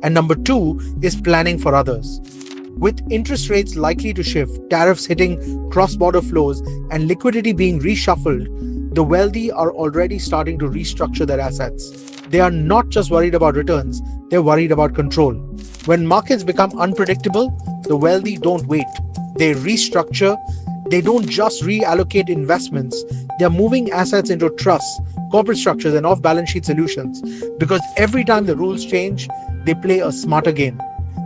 And number two is planning for others. With interest rates likely to shift, tariffs hitting cross-border flows, and liquidity being reshuffled, the wealthy are already starting to restructure their assets. They are not just worried about returns, they're worried about control. When markets become unpredictable, the wealthy don't wait. They restructure. They don't just reallocate investments, they're moving assets into trusts, corporate structures, and off-balance sheet solutions. Because every time the rules change, they play a smarter game.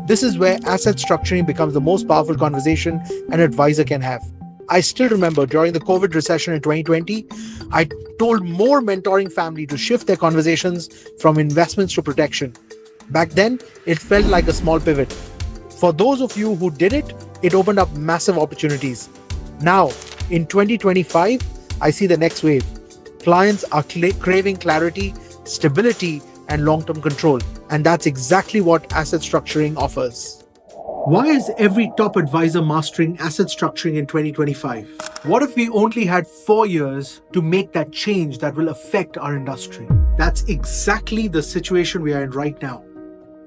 This is where asset structuring becomes the most powerful conversation an advisor can have. I still remember during the COVID recession in 2020, I told more mentoring family to shift their conversations from investments to protection. Back then, it felt like a small pivot. For those of you who did it, it opened up massive opportunities. Now, in 2025, I see the next wave. Clients are craving clarity, stability, and long-term control. And that's exactly what asset structuring offers. Why is every top advisor mastering asset structuring in 2025? What if we only had 4 years to make that change that will affect our industry? That's exactly the situation we are in right now.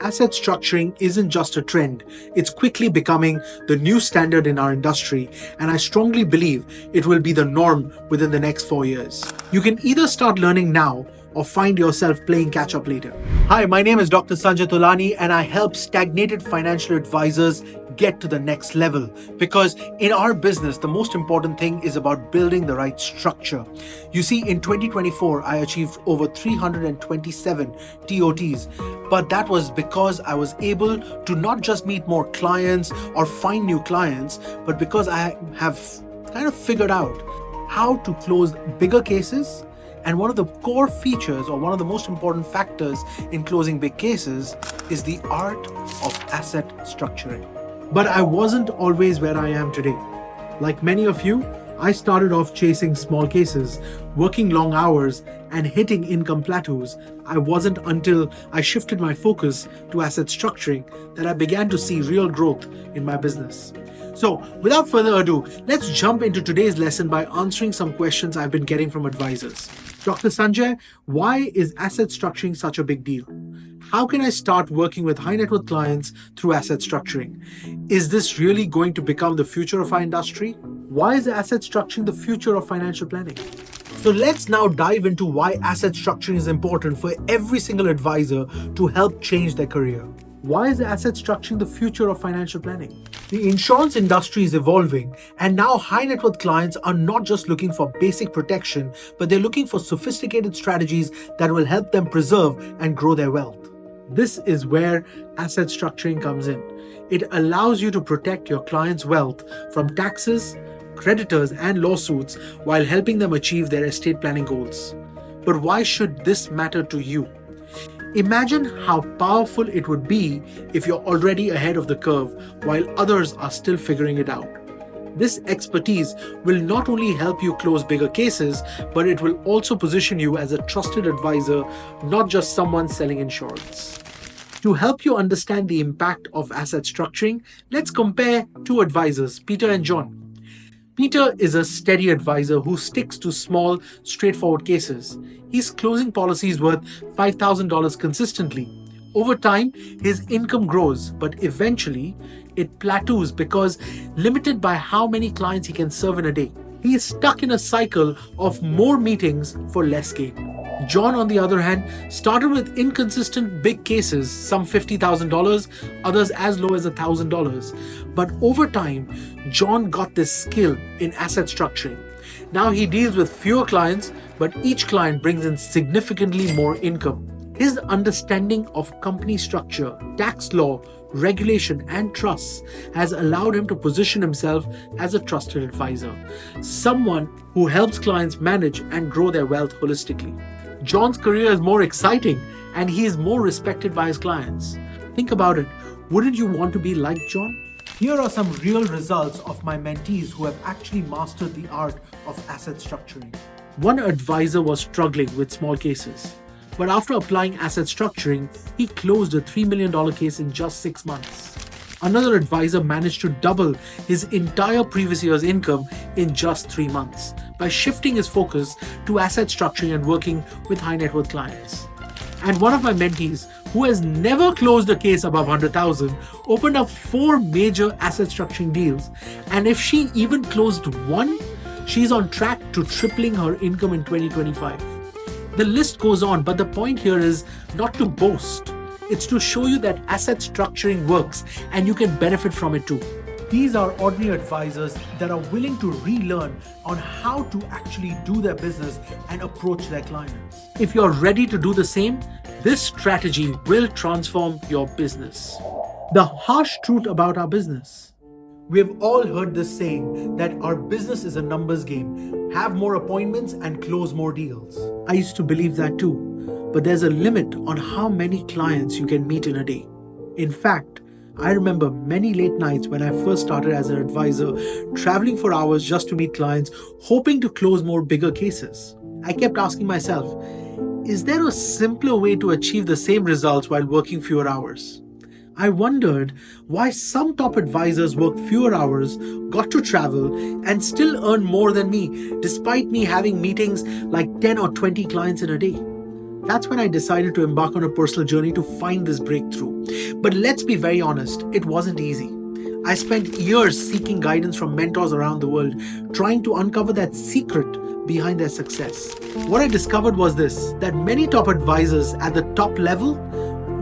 Asset structuring isn't just a trend, it's quickly becoming the new standard in our industry, and I strongly believe it will be the norm within the next 4 years. You can either start learning now or find yourself playing catch up later. Hi, my name is Dr. Sanjay Tolani, and I help stagnated financial advisors get to the next level. Because in our business, the most important thing is about building the right structure. You see, in 2024, I achieved over 327 TOTs, but that was because I was able to not just meet more clients or find new clients, but because I have kind of figured out how to close bigger cases. And one of the core features, or one of the most important factors in closing big cases, is the art of asset structuring. But I wasn't always where I am today. Like many of you, I started off chasing small cases, working long hours, and hitting income plateaus. I wasn't until I shifted my focus to asset structuring that I began to see real growth in my business. So, without further ado, let's jump into today's lesson by answering some questions I've been getting from advisors. Dr. Sanjay, why is asset structuring such a big deal? How can I start working with high net worth clients through asset structuring? Is this really going to become the future of our industry? Why is asset structuring the future of financial planning? So let's now dive into why asset structuring is important for every single advisor to help change their career. Why is asset structuring the future of financial planning? The insurance industry is evolving, and now high net worth clients are not just looking for basic protection, but they're looking for sophisticated strategies that will help them preserve and grow their wealth. This is where asset structuring comes in. It allows you to protect your clients' wealth from taxes, creditors, and lawsuits while helping them achieve their estate planning goals. But why should this matter to you? Imagine how powerful it would be if you're already ahead of the curve while others are still figuring it out. This expertise will not only help you close bigger cases, but it will also position you as a trusted advisor, not just someone selling insurance. To help you understand the impact of asset structuring, let's compare two advisors, Peter and John. Peter is a steady advisor who sticks to small, straightforward cases. He's closing policies worth $5,000 consistently. Over time, his income grows, but eventually it plateaus because limited by how many clients he can serve in a day. He is stuck in a cycle of more meetings for less gain. John, on the other hand, started with inconsistent big cases, some $50,000, others as low as $1,000. But over time, John got this skill in asset structuring. Now he deals with fewer clients, but each client brings in significantly more income. His understanding of company structure, tax law, regulation, and trusts has allowed him to position himself as a trusted advisor, someone who helps clients manage and grow their wealth holistically. John's career is more exciting and he is more respected by his clients. Think about it. Wouldn't you want to be like John? Here are some real results of my mentees who have actually mastered the art of asset structuring. One advisor was struggling with small cases, but after applying asset structuring, he closed a $3 million case in just 6 months. Another advisor managed to double his entire previous year's income in just 3 months by shifting his focus to asset structuring and working with high net worth clients. And one of my mentees who has never closed a case above 100,000, opened up 4 major asset structuring deals. And if she even closed one, she's on track to tripling her income in 2025. The list goes on, but the point here is not to boast. It's to show you that asset structuring works and you can benefit from it too. These are ordinary advisors that are willing to relearn on how to actually do their business and approach their clients. If you're ready to do the same, this strategy will transform your business. The harsh truth about our business. We have all heard this saying that our business is a numbers game. Have more appointments and close more deals. I used to believe that too, but there's a limit on how many clients you can meet in a day. In fact, I remember many late nights when I first started as an advisor, traveling for hours just to meet clients, hoping to close more bigger cases. I kept asking myself, is there a simpler way to achieve the same results while working fewer hours? I wondered why some top advisors worked fewer hours, got to travel, and still earn more than me, despite me having meetings like 10 or 20 clients in a day. That's when I decided to embark on a personal journey to find this breakthrough. But let's be very honest, it wasn't easy. I spent years seeking guidance from mentors around the world, trying to uncover that secret behind their success. What I discovered was this, that many top advisors at the top level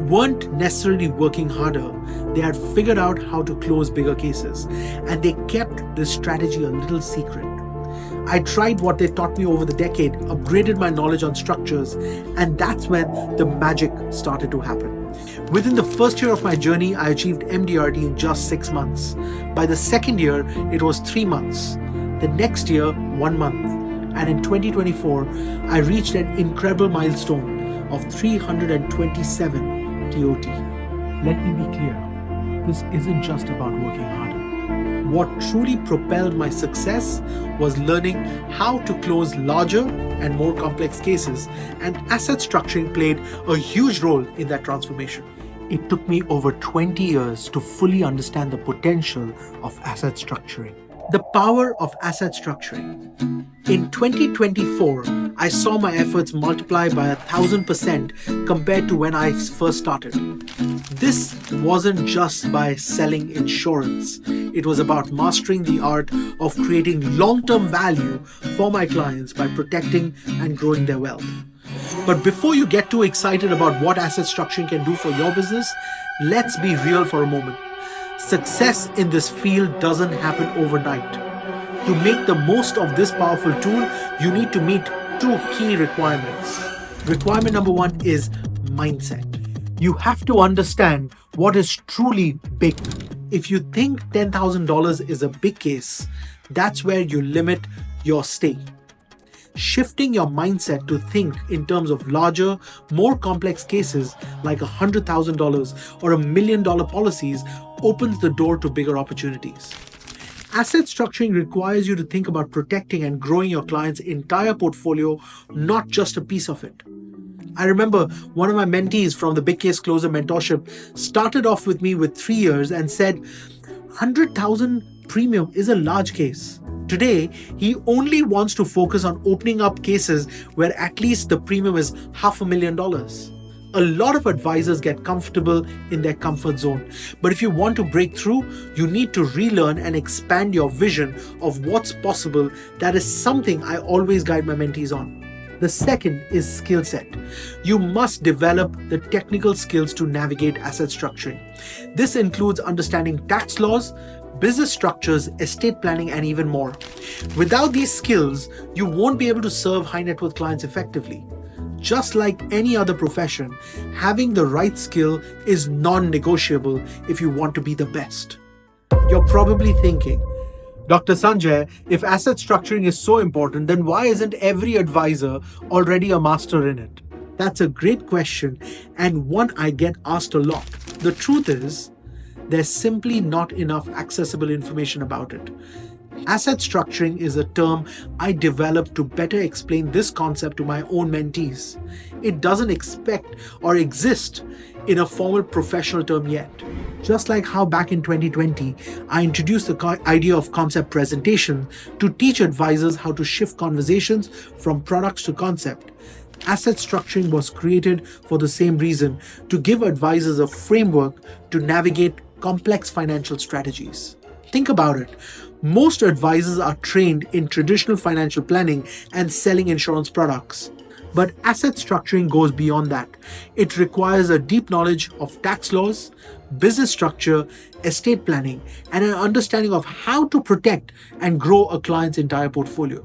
weren't necessarily working harder. They had figured out how to close bigger cases, and they kept this strategy a little secret. I tried what they taught me over the decade, upgraded my knowledge on structures, and that's when the magic started to happen. Within the first year of my journey, I achieved MDRT in just 6 months. By the second year, it was 3 months. The next year, 1 month. And in 2024, I reached an incredible milestone of 327 TOT. Let me be clear, this isn't just about working harder. What truly propelled my success was learning how to close larger and more complex cases, and asset structuring played a huge role in that transformation. It took me over 20 years to fully understand the potential of asset structuring. The power of asset structuring. In 2024, I saw my efforts multiply by 1,000% compared to when I first started. This wasn't just by selling insurance. It was about mastering the art of creating long-term value for my clients by protecting and growing their wealth. But before you get too excited about what asset structuring can do for your business, let's be real for a moment. Success in this field doesn't happen overnight. To make the most of this powerful tool, you need to meet 2 key requirements. Requirement number 1 is mindset. You have to understand what is truly big. If you think $10,000 is a big case, that's where you limit your stay. Shifting your mindset to think in terms of larger, more complex cases like $100,000 or $1 million policies opens the door to bigger opportunities. Asset structuring requires you to think about protecting and growing your client's entire portfolio, not just a piece of it. I remember one of my mentees from the Big Case Closer mentorship started off with me with 3 years and said, 100,000 premium is a large case. Today, he only wants to focus on opening up cases where at least the premium is $500,000. A lot of advisors get comfortable in their comfort zone. But if you want to break through, you need to relearn and expand your vision of what's possible. That is something I always guide my mentees on. The second is skill set. You must develop the technical skills to navigate asset structuring. This includes understanding tax laws, business structures, estate planning, and even more. Without these skills, you won't be able to serve high net worth clients effectively. Just like any other profession, having the right skill is non-negotiable if you want to be the best. You're probably thinking, Dr. Sanjay, if asset structuring is so important, then why isn't every advisor already a master in it? That's a great question, and one I get asked a lot. The truth is, there's simply not enough accessible information about it. Asset structuring is a term I developed to better explain this concept to my own mentees. It doesn't expect or exist in a formal professional term yet. Just like how back in 2020, I introduced the idea of concept presentation to teach advisors how to shift conversations from products to concept. Asset structuring was created for the same reason, to give advisors a framework to navigate complex financial strategies. Think about it. Most advisors are trained in traditional financial planning and selling insurance products. But asset structuring goes beyond that. It requires a deep knowledge of tax laws, business structure, estate planning, and an understanding of how to protect and grow a client's entire portfolio.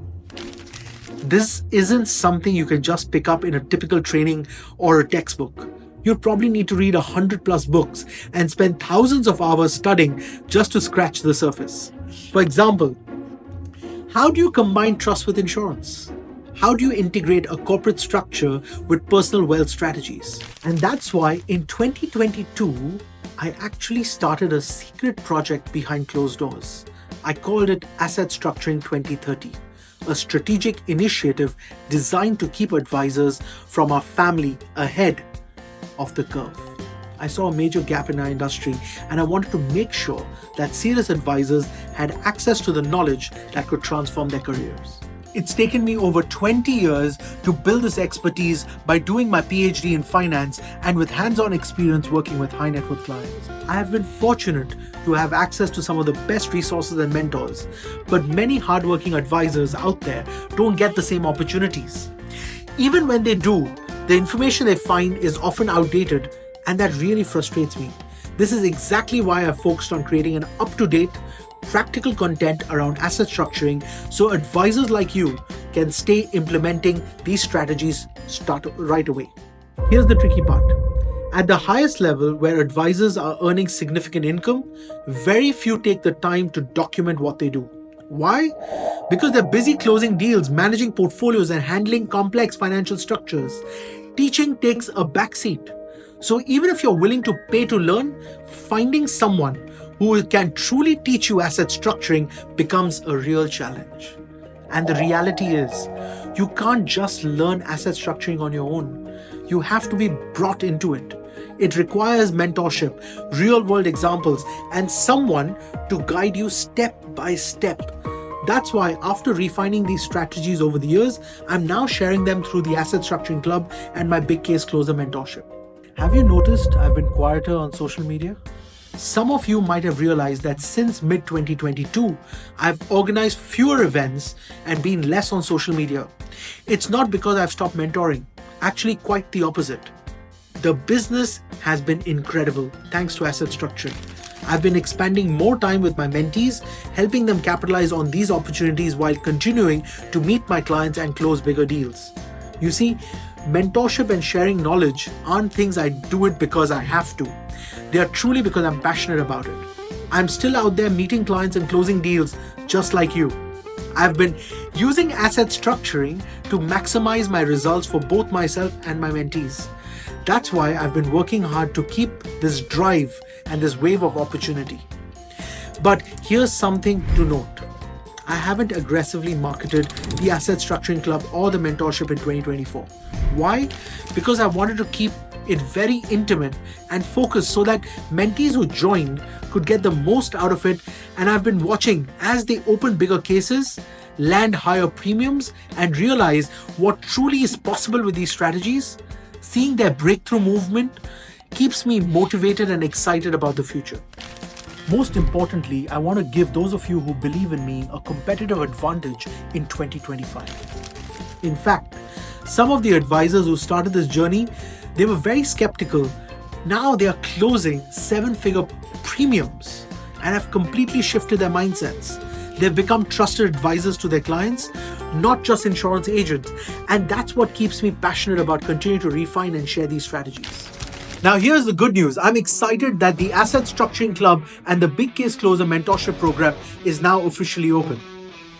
This isn't something you can just pick up in a typical training or a textbook. You'll probably need to read 100+ books and spend thousands of hours studying just to scratch the surface. For example, how do you combine trust with insurance? How do you integrate a corporate structure with personal wealth strategies? And that's why in 2022, I actually started a secret project behind closed doors. I called it Asset Structuring 2030. A strategic initiative designed to keep advisors from our family ahead of the curve. I saw a major gap in our industry, and I wanted to make sure that serious advisors had access to the knowledge that could transform their careers. It's taken me over 20 years to build this expertise by doing my PhD in finance and with hands-on experience working with high net worth clients. I have been fortunate to have access to some of the best resources and mentors, but many hardworking advisors out there don't get the same opportunities. Even when they do, the information they find is often outdated, and that really frustrates me. This is exactly why I focused on creating an up-to-date, practical content around asset structuring so advisors like you can stay implementing these strategies right away. Here's the tricky part. At the highest level, where advisors are earning significant income, very few take the time to document what they do. Why? Because they're busy closing deals, managing portfolios, and handling complex financial structures. Teaching takes a backseat. So even if you're willing to pay to learn, finding someone who can truly teach you asset structuring becomes a real challenge. And the reality is, you can't just learn asset structuring on your own. You have to be brought into it. It requires mentorship, real-world examples, and someone to guide you step by step. That's why after refining these strategies over the years, I'm now sharing them through the Asset Structuring Club and my Big Case Closer mentorship. Have you noticed I've been quieter on social media? Some of you might have realized that since mid-2022, I've organized fewer events and been less on social media. It's not because I've stopped mentoring, actually quite the opposite. The business has been incredible thanks to asset structuring. I've been expanding more time with my mentees, helping them capitalize on these opportunities while continuing to meet my clients and close bigger deals. You see, mentorship and sharing knowledge aren't things I do it because I have to. They are truly because I'm passionate about it. I'm still out there meeting clients and closing deals just like you. I've been using asset structuring to maximize my results for both myself and my mentees. That's why I've been working hard to keep this drive and this wave of opportunity. But here's something to note. I haven't aggressively marketed the Asset Structuring Club or the mentorship in 2024. Why? Because I wanted to keep it very intimate and focused so that mentees who joined could get the most out of it, and I've been watching as they open bigger cases, land higher premiums, and realize what truly is possible with these strategies. Seeing their breakthrough movement keeps me motivated and excited about the future. Most importantly, I want to give those of you who believe in me a competitive advantage in 2025. In fact, some of the advisors who started this journey, they were very skeptical. Now they are closing 7-figure premiums and have completely shifted their mindsets. They've become trusted advisors to their clients, not just insurance agents. And that's what keeps me passionate about continuing to refine and share these strategies. Now, here's the good news. I'm excited that the Asset Structuring Club and the Big Case Closer mentorship program is now officially open.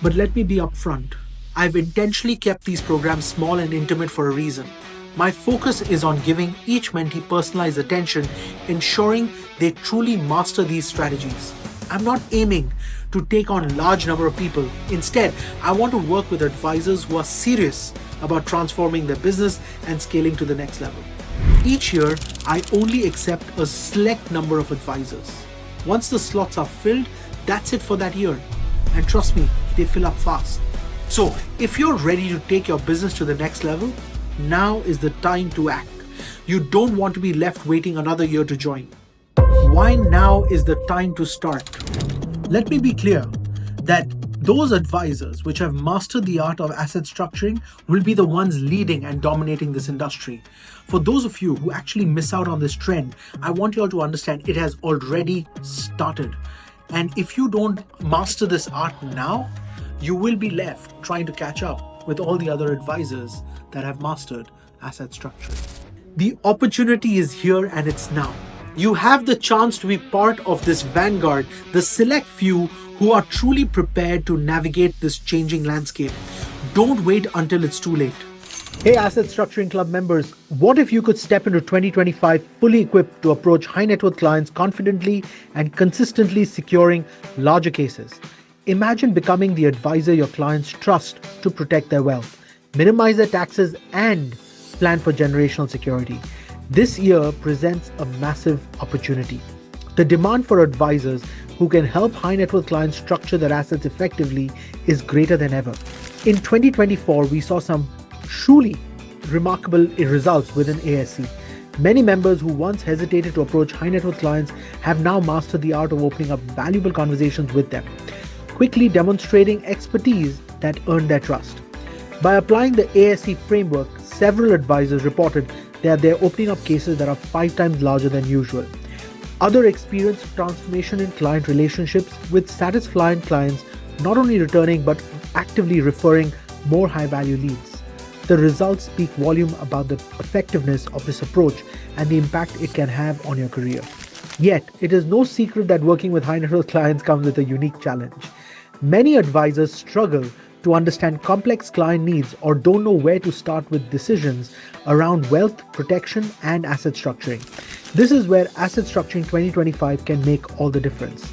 But let me be upfront. I've intentionally kept these programs small and intimate for a reason. My focus is on giving each mentee personalized attention, ensuring they truly master these strategies. I'm not aiming to take on a large number of people. Instead, I want to work with advisors who are serious about transforming their business and scaling to the next level. Each year, I only accept a select number of advisors. Once the slots are filled, that's it for that year. And trust me, they fill up fast. So, if you're ready to take your business to the next level, Now is the time to act. You don't want to be left waiting another year to join. Why now is the time to start? Let me be clear that those advisors which have mastered the art of asset structuring will be the ones leading and dominating this industry. For those of you who actually miss out on this trend, I want you all to understand it has already started. And if you don't master this art now, you will be left trying to catch up with all the other advisors that have mastered asset structuring. The opportunity is here and it's now. You have the chance to be part of this vanguard, the select few who are truly prepared to navigate this changing landscape. Don't wait until it's too late. Hey Asset Structuring Club members, what if you could step into 2025 fully equipped to approach high net worth clients confidently and consistently securing larger cases? Imagine becoming the advisor your clients trust to protect their wealth, minimize their taxes, and plan for generational security. This year presents a massive opportunity. The demand for advisors who can help high net worth clients structure their assets effectively is greater than ever. In 2024, we saw some truly remarkable results within ASC. Many members who once hesitated to approach high net worth clients have now mastered the art of opening up valuable conversations with them, quickly demonstrating expertise that earned their trust. By applying the ASC framework, several advisors reported that they're opening up cases that are 5 times larger than usual. Others experienced transformation in client relationships with satisfied clients not only returning but actively referring more high-value leads. The results speak volume about the effectiveness of this approach and the impact it can have on your career. Yet, it is no secret that working with high net worth clients comes with a unique challenge. Many advisors struggle to understand complex client needs or don't know where to start with decisions around wealth protection and asset structuring. This is where Asset Structuring 2025 can make all the difference.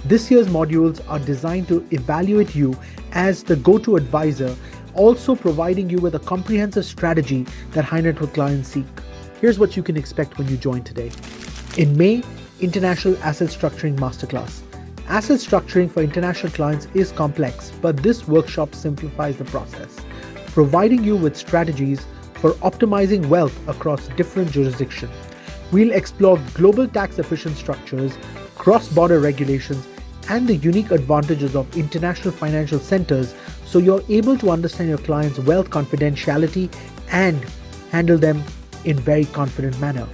This year's modules are designed to evaluate you as the go-to advisor, also providing you with a comprehensive strategy that high net worth clients seek. Here's what you can expect when you join today. In May, International Asset Structuring Masterclass. Asset structuring for international clients is complex, but this workshop simplifies the process, providing you with strategies for optimizing wealth across different jurisdictions. We'll explore global tax-efficient structures, cross-border regulations, and the unique advantages of international financial centers so you're able to understand your clients' wealth confidentiality and handle them in very confident manner.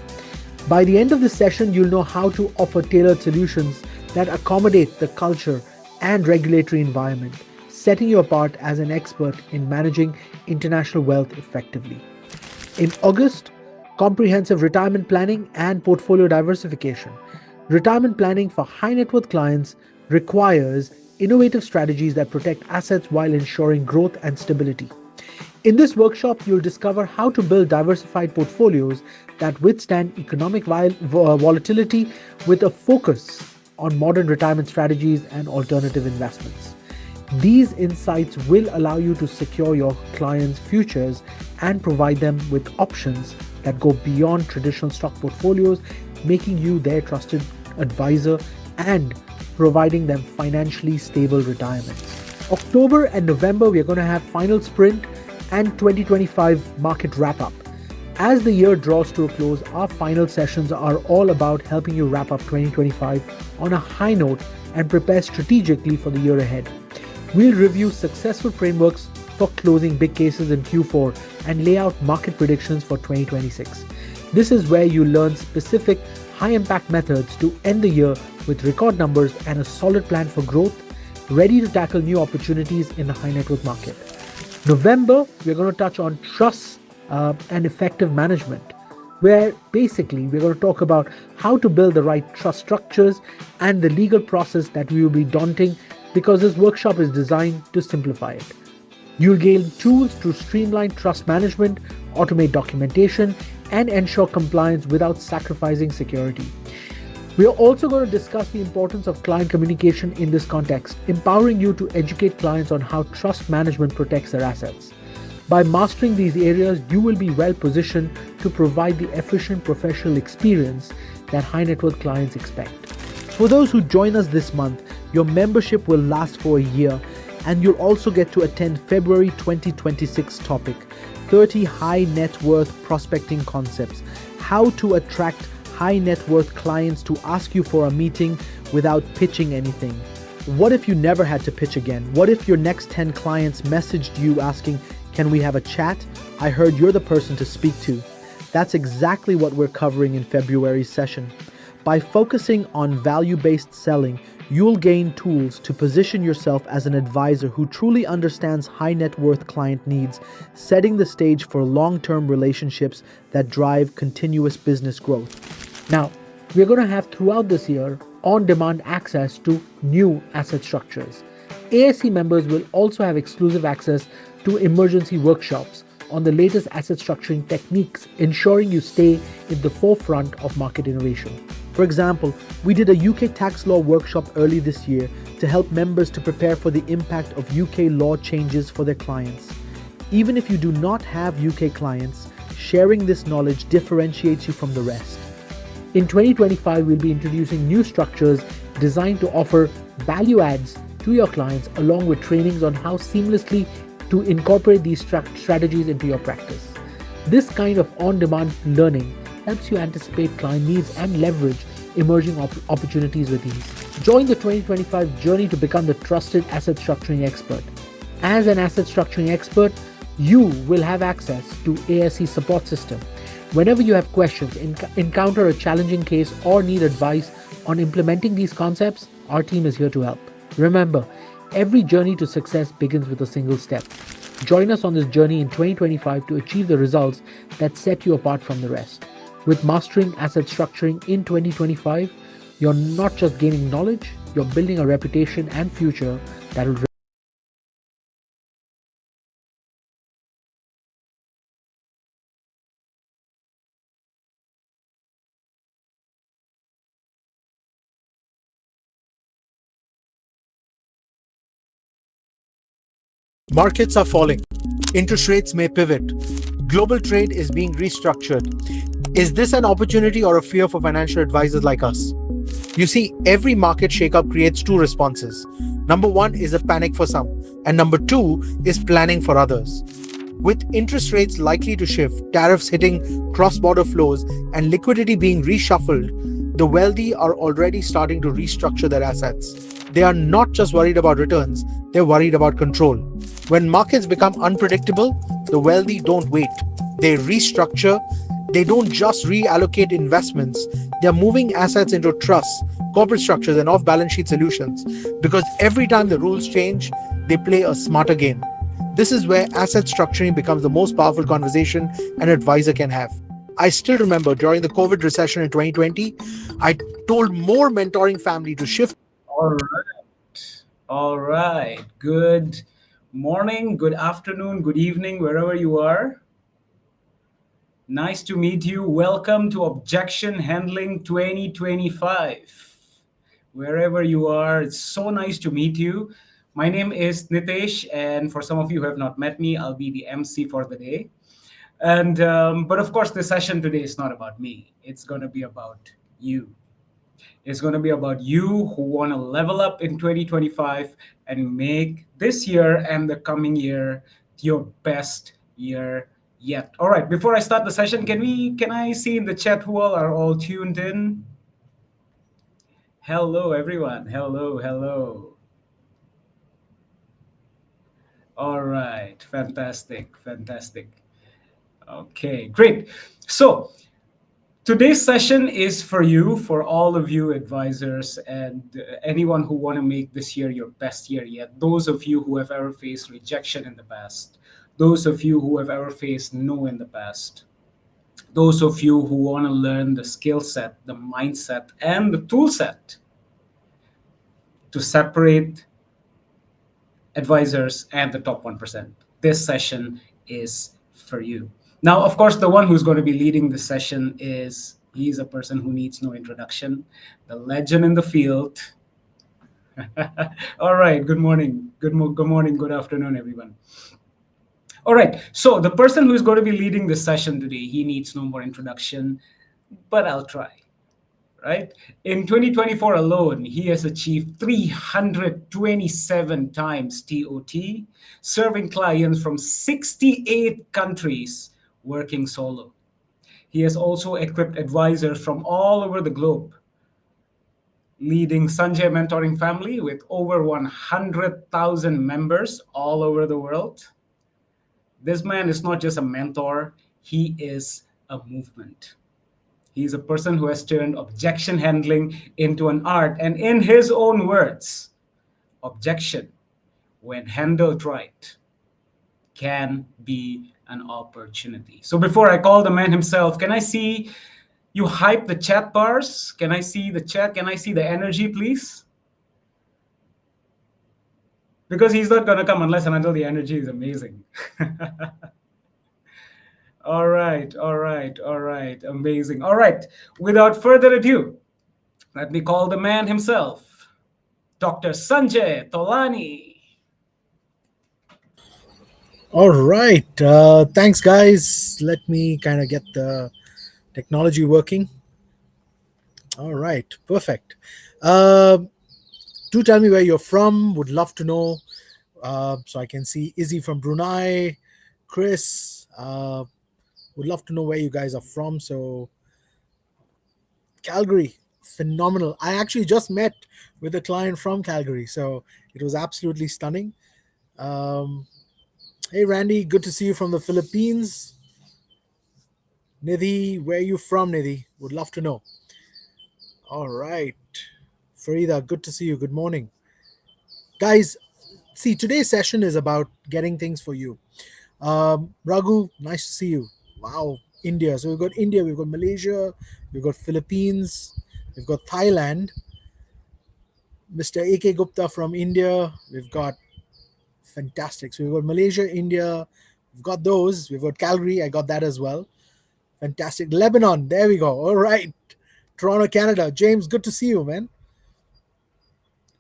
By the end of the session, you'll know how to offer tailored solutions that accommodate the culture and regulatory environment, setting you apart as an expert in managing international wealth effectively. In August, comprehensive retirement planning and portfolio diversification. Retirement planning for high net worth clients requires innovative strategies that protect assets while ensuring growth and stability. In this workshop, you'll discover how to build diversified portfolios that withstand economic volatility with a focus on modern retirement strategies and alternative investments. These insights will allow you to secure your clients' futures and provide them with options that go beyond traditional stock portfolios, making you their trusted advisor and providing them financially stable retirements. October and November, we are going to have final sprint and 2025 market wrap-up. As the year draws to a close, our final sessions are all about helping you wrap up 2025 on a high note and prepare strategically for the year ahead. We'll review successful frameworks for closing big cases in Q4 and lay out market predictions for 2026. This is where you learn specific high-impact methods to end the year with record numbers and a solid plan for growth, ready to tackle new opportunities in the high net worth market. November, we're going to touch on trust and effective management, where basically we're going to talk about how to build the right trust structures and the legal process that will be daunting because this workshop is designed to simplify it. You'll gain tools to streamline trust management, automate documentation, and ensure compliance without sacrificing security. We are also going to discuss the importance of client communication in this context, empowering you to educate clients on how trust management protects their assets. By mastering these areas, you will be well positioned to provide the efficient professional experience that high net worth clients expect. For those who join us this month, your membership will last for a year, and you'll also get to attend February 2026 topic, 30 high net worth prospecting concepts. How to attract high net worth clients to ask you for a meeting without pitching anything. What if you never had to pitch again? What if your next 10 clients messaged you asking, "Can we have a chat? I heard you're the person to speak to." That's exactly what we're covering in February's session. By focusing on value-based selling, you'll gain tools to position yourself as an advisor who truly understands high net worth client needs, setting the stage for long-term relationships that drive continuous business growth. Now, we're going to have throughout this year on-demand access to new asset structures. ASC members will also have exclusive access to emergency workshops on the latest asset structuring techniques, ensuring you stay in the forefront of market innovation. For example, we did a UK tax law workshop early this year to help members to prepare for the impact of UK law changes for their clients. Even if you do not have UK clients, sharing this knowledge differentiates you from the rest. In 2025, we'll be introducing new structures designed to offer value adds to your clients, along with trainings on how seamlessly to incorporate these strategies into your practice. This kind of on-demand learning helps you anticipate client needs and leverage emerging opportunities with ease. Join the 2025 journey to become the trusted asset structuring expert. As an asset structuring expert, you will have access to ASC support system. Whenever you have questions, encounter a challenging case, or need advice on implementing these concepts, our team is here to help. Remember, every journey to success begins with a single step. Join us on this journey in 2025 to achieve the results that set you apart from the rest. With Mastering Asset Structuring in 2025, you're not just gaining knowledge, you're building a reputation and future that will Markets are falling. Interest rates may pivot. Global trade is being restructured. Is this an opportunity or a fear for financial advisors like us? You see, every market shakeup creates two responses. Number one is a panic for some, and number two is planning for others. With interest rates likely to shift, tariffs hitting cross-border flows, and liquidity being reshuffled, the wealthy are already starting to restructure their assets. They are not just worried about returns, they're worried about control. When markets become unpredictable, the wealthy don't wait. They restructure. They don't just reallocate investments. They're moving assets into trusts, corporate structures, and off-balance sheet solutions. Because every time the rules change, they play a smarter game. This is where asset structuring becomes the most powerful conversation an advisor can have. I still remember during the COVID recession in 2020, I told more mentoring family to shift. All right. All right. Good morning, good afternoon, good evening, wherever you are. Nice to meet you. Welcome to Objection Handling 2025. Wherever you are, it's so nice to meet you. My name is Nitesh, and for some of you who have not met me, I'll be the MC for the day. And but of course, the session today is not about me. It's going to be about you. It's going to be about you who want to level up in 2025 and make this year and the coming year your best year yet. All right, before I start the session, can I see in the chat who all are all tuned in? Hello everyone. Hello, hello. All right, fantastic, fantastic. Okay, great. So, today's session is for you, for all of you advisors and anyone who want to make this year your best year yet. Those of you who have ever faced rejection in the past, those of you who have ever faced no in the past, those of you who want to learn the skill set, the mindset, and the tool set to separate advisors and the top 1%. This session is for you. Now, of course, the one who's going to be leading the session he's a person who needs no introduction, the legend in the field. All right, good morning. Good morning, good afternoon, everyone. All right, so the person who is going to be leading the session today, he needs no more introduction, but I'll try. right? In 2024 alone, he has achieved 327 times TOT, serving clients from 68 countries, working solo. He has also equipped advisors from all over the globe, leading Sanjay Mentoring Family with over 100,000 members all over the world. This man is not just a mentor, he is a movement. He's a person who has turned objection handling into an art. And in his own words, objection, when handled right, can be an opportunity. So before I call the man himself, can I see you hype the chat bars? Can I see the chat? Can I see the energy, please? Because he's not going to come unless and until the energy is amazing. All right, all right, all right. Amazing. All right. Without further ado, let me call the man himself, Dr. Sanjay Tolani. All right. Thanks, guys. Let me kind of get the technology working. All right. Perfect. Um do tell me where you're from. Would love to know. So I can see Izzy from Brunei, Chris. Would love to know where you guys are from. So Calgary, phenomenal. I actually just met with a client from Calgary, so it was absolutely stunning. Um, hey, Randy, good to see you from the Philippines. Nidhi, where are you from, Nidhi? Would love to know. All right. Farida, good to see you. Good morning. Guys, see, today's session is about getting things for you. Raghu, nice to see you. Wow, India. So we've got India, we've got Malaysia, we've got Philippines, we've got Thailand, Mr. AK Gupta from India. We've got fantastic. So we've got Malaysia, India. We've got those. We've got Calgary. I got that as well. Fantastic. Lebanon. There we go. All right. Toronto, Canada. James, good to see you, man.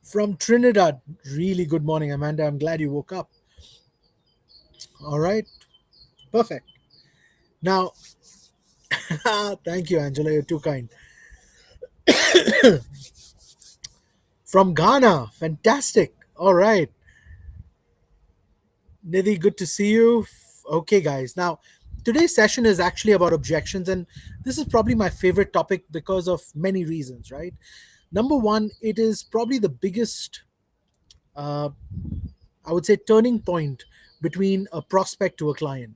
From Trinidad. Really good morning, Amanda. I'm glad you woke up. All right. Perfect. Now, thank you, Angela. You're too kind. From Ghana. Fantastic. All right. Nidhi, good to see you. Okay, guys. Now, today's session is actually about objections, and this is probably my favorite topic because of many reasons, right? Number one, it is probably the biggest, uh, I would say, turning point between a prospect to a client,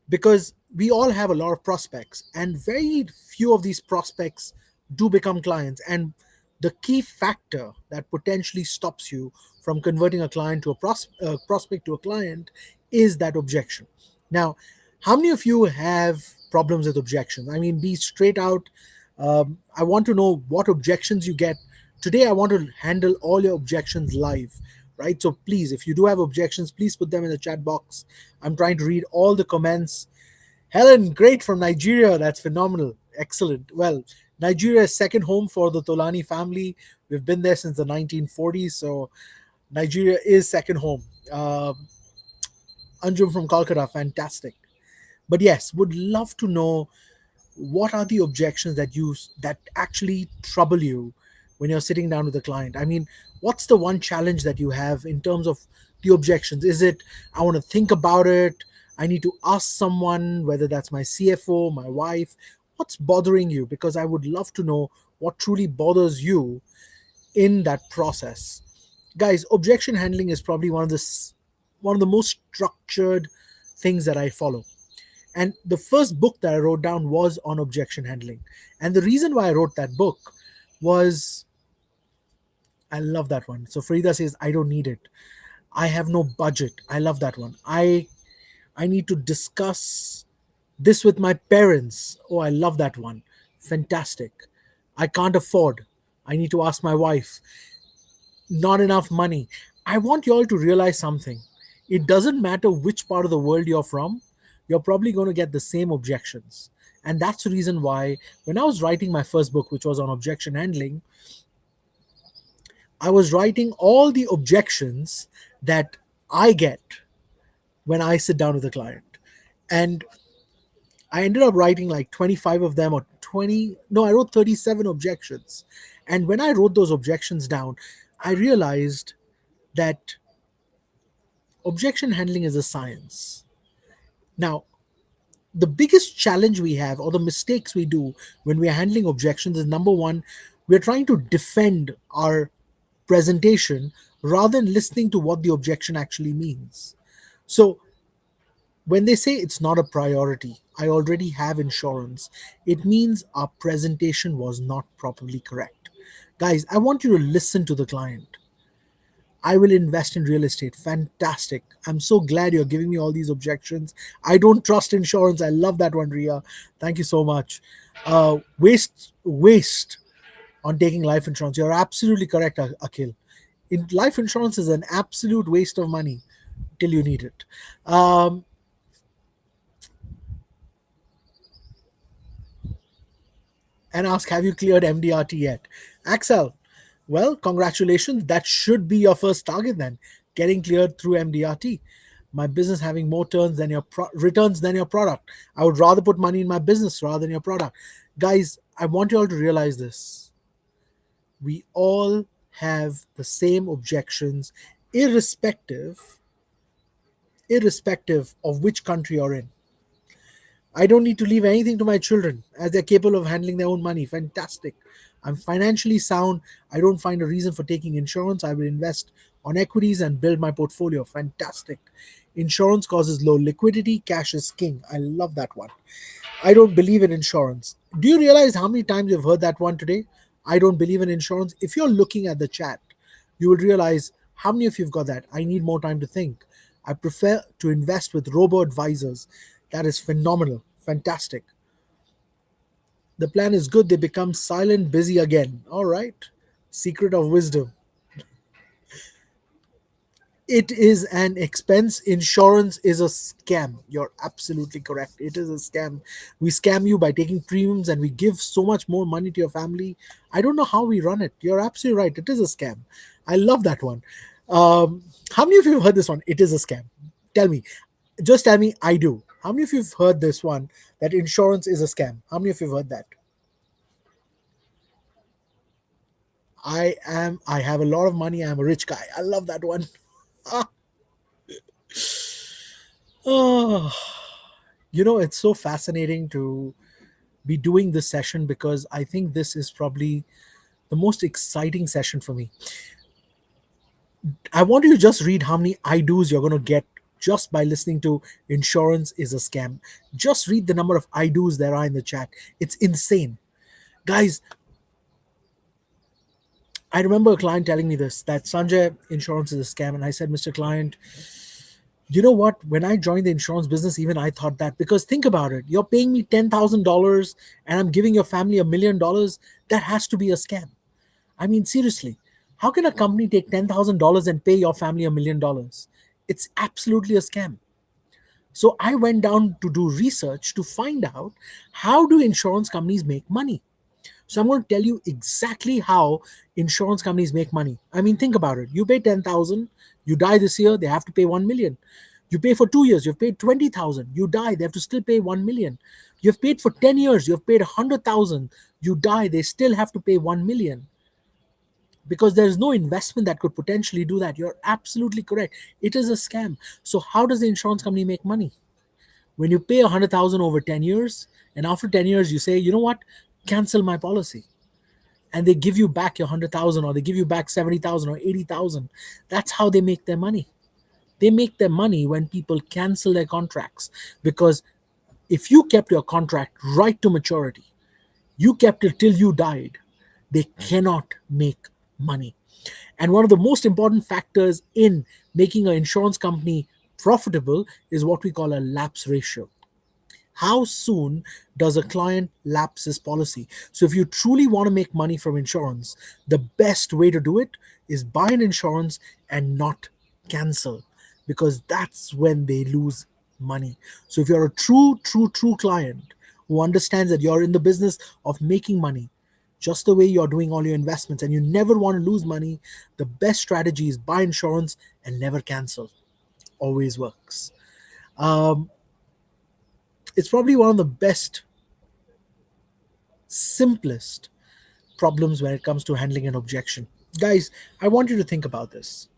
because we all have a lot of prospects and very few of these prospects do become clients. And the key factor that potentially stops you from converting a client to a prospect to a client is that objection. Now, how many of you have problems with objections? I mean, be straight out. I want to know what objections you get. Today I want to handle all your objections live, right? So please, if you do have objections, please put them in the chat box. I'm trying to read all the comments. Helen, great, from Nigeria. That's phenomenal. Excellent. Well, Nigeria is second home for the Tolani family. We've been there since the 1940s, so Nigeria is second home. Anjum from Kolkata, fantastic. But yes, would love to know what are the objections that actually trouble you when you're sitting down with a client. I mean, what's the one challenge that you have in terms of the objections? Is it, I want to think about it, I need to ask someone, whether that's my CFO, my wife? What's bothering you? Because I would love to know what truly bothers you in that process. Guys, objection handling is probably one of the most structured things that I follow. And the first book that I wrote down was on objection handling. And the reason why I wrote that book was, I love that one. So Frida says, I don't need it. I have no budget. I love that one. I need to discuss this with my parents. Oh, I love that one. Fantastic. I can't afford. I need to ask my wife. Not enough money. I want you all to realize something. It doesn't matter which part of the world you're from, you're probably going to get the same objections. And that's the reason why, when I was writing my first book, which was on objection handling, I was writing all the objections that I get when I sit down with a client. And I ended up writing like 25 of them, or 20, no, I wrote 37 objections. And when I wrote those objections down, I realized that objection handling is a science. Now, the biggest challenge we have, or the mistakes we do when we are handling objections, is number one, we're trying to defend our presentation rather than listening to what the objection actually means. So, when they say it's not a priority, I already have insurance, it means our presentation was not properly correct. Guys, I want you to listen to the client. I will invest in real estate. Fantastic. I'm so glad you're giving me all these objections. I don't trust insurance. I love that one, Ria. Thank you so much. Waste on taking life insurance. You're absolutely correct, Akhil. Life insurance is an absolute waste of money till you need it. Um, and ask, have you cleared MDRT yet? Axel, well, congratulations. That should be your first target then, getting cleared through MDRT. My business having more returns than your product. I would rather put money in my business rather than your product. Guys, I want you all to realize this. We all have the same objections, irrespective irrespective of which country you're in. I don't need to leave anything to my children as they're capable of handling their own money. Fantastic. I'm financially sound. I don't find a reason for taking insurance. I will invest on equities and build my portfolio. Fantastic. Insurance causes low liquidity. Cash is king. I love that one. I don't believe in insurance. Do you realize how many times you've heard that one today? I don't believe in insurance. If you're looking at the chat, you will realize how many of you've got that. I need more time to think. I prefer to invest with robo advisors. That is phenomenal. Fantastic. The plan is good. They become silent, busy again. All right. Secret of wisdom. It is an expense. Insurance is a scam. You're absolutely correct. It is a scam. We scam you by taking premiums and we give so much more money to your family. I don't know how we run it. You're absolutely right. It is a scam. I love that one. How many of you have heard this one? It is a scam. Tell me. Just tell me I do. How many of you have heard this one, that insurance is a scam? How many of you have heard that? I have a lot of money. I'm a rich guy. I love that one. Oh, it's so fascinating to be doing this session because I think this is probably the most exciting session for me. I want you to just read how many I do's you're going to get just by listening to insurance is a scam. Just read the number of I do's there are in the chat. It's insane. Guys, I remember a client telling me this, that Sanjay, insurance is a scam. And I said, Mr. Client, you know what? When I joined the insurance business, even I thought that, because think about it. You're paying me $10,000 and I'm giving your family $1 million. That has to be a scam. I mean, seriously, how can a company take $10,000 and pay your family $1 million? It's absolutely a scam. So I went down to do research to find out, how do insurance companies make money? So I'm going to tell you exactly how insurance companies make money. I mean, think about it. You pay 10,000, you die this year, they have to pay 1 million. You pay for 2 years, you've paid 20,000, you die, they have to still pay 1 million. You've paid for 10 years, you've paid 100,000, you die, they still have to pay 1 million, because there's no investment that could potentially do that. You're absolutely correct. It is a scam. So how does the insurance company make money? When you pay 100,000 over 10 years, and after 10 years you say, you know what, cancel my policy, and they give you back your 100,000, or they give you back 70,000 or 80,000. That's how they make their money. They make their money when people cancel their contracts, because if you kept your contract right to maturity, you kept it till you died, they cannot make money. And one of the most important factors in making an insurance company profitable is what we call a lapse ratio. How soon does a client lapse his policy? So, if you truly want to make money from insurance, the best way to do it is buy an insurance and not cancel, because that's when they lose money. So, if you're a true client who understands that you're in the business of making money, just the way you're doing all your investments, and you never want to lose money, the best strategy is buy insurance and never cancel. Always works. Um, It's probably one of the best, simplest problems when it comes to handling an objection. Guys, I want you to think about this.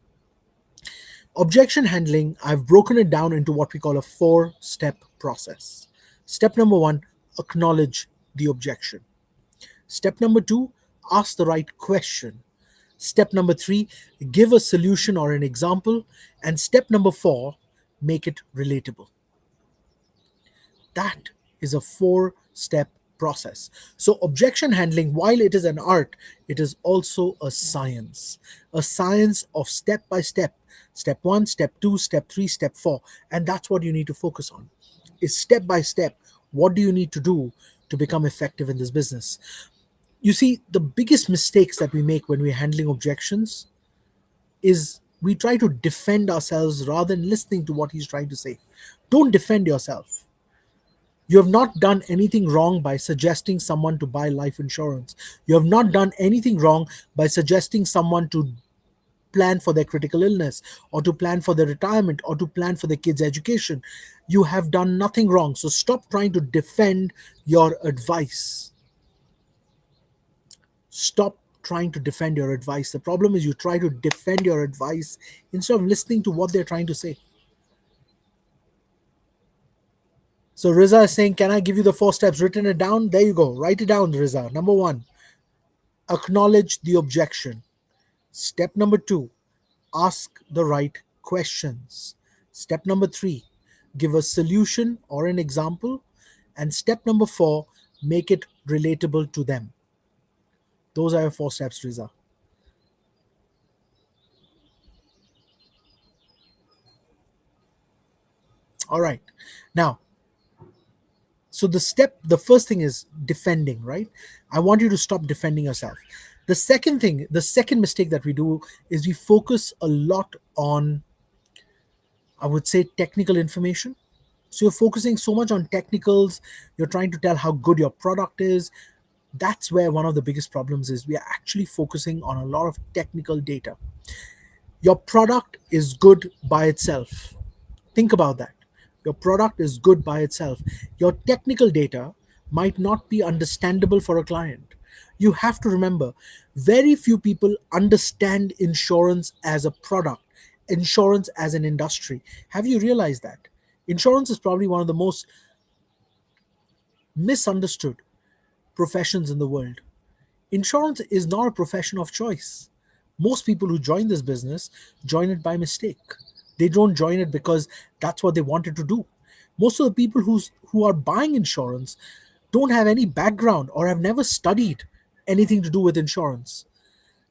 Objection handling, I've broken it down into what we call a four-step process. Step number one, acknowledge the objection. Step number two, ask the right question. Step number three, give a solution or an example. And step number four, make it relatable. That is a four-step process. So, objection handling, while it is an art, it is also a science of step by step. Step one, step two, step three, step four. And that's what you need to focus on. Is step by step, what do you need to do to become effective in this business? You see, the biggest mistakes that we make when we're handling objections is we try to defend ourselves rather than listening to what he's trying to say. Don't defend yourself. You have not done anything wrong by suggesting someone to buy life insurance. You have not done anything wrong by suggesting someone to plan for their critical illness or to plan for their retirement or to plan for their kids' education. You have done nothing wrong. So stop trying to defend your advice. Stop trying to defend your advice. The problem is you try to defend your advice instead of listening to what they're trying to say. So Riza is saying, can I give you the four steps? Written it down? There you go. Write it down, Riza. Number one, acknowledge the objection. Step number two, ask the right questions. Step number three, give a solution or an example. And step number four, make it relatable to them. Those are your four steps, Riza. All right. Now, so the first thing is defending, right? I want you to stop defending yourself. The second mistake that we do is we focus a lot on, I would say, technical information. So you're focusing so much on technicals, you're trying to tell how good your product is. That's where one of the biggest problems is. We are actually focusing on a lot of technical data. Your product is good by itself. Think about that. Your product is good by itself. Your technical data might not be understandable for a client. You have to remember, very few people understand insurance as a product, insurance as an industry. Have you realized that? Insurance is probably one of the most misunderstood professions in the world. Insurance is not a profession of choice. Most people who join this business join it by mistake. They don't join it because that's what they wanted to do. Most of the people who are buying insurance don't have any background or have never studied anything to do with insurance.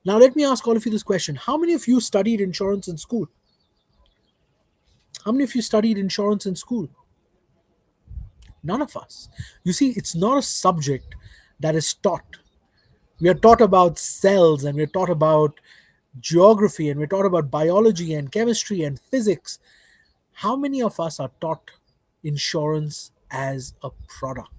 Now, let me ask all of you this question. How many of you studied insurance in school? How many of you studied insurance in school? None of us. You see, it's not a subject that is taught. We are taught about cells and we're taught about geography and we're taught about biology and chemistry and physics. How many of us are taught insurance as a product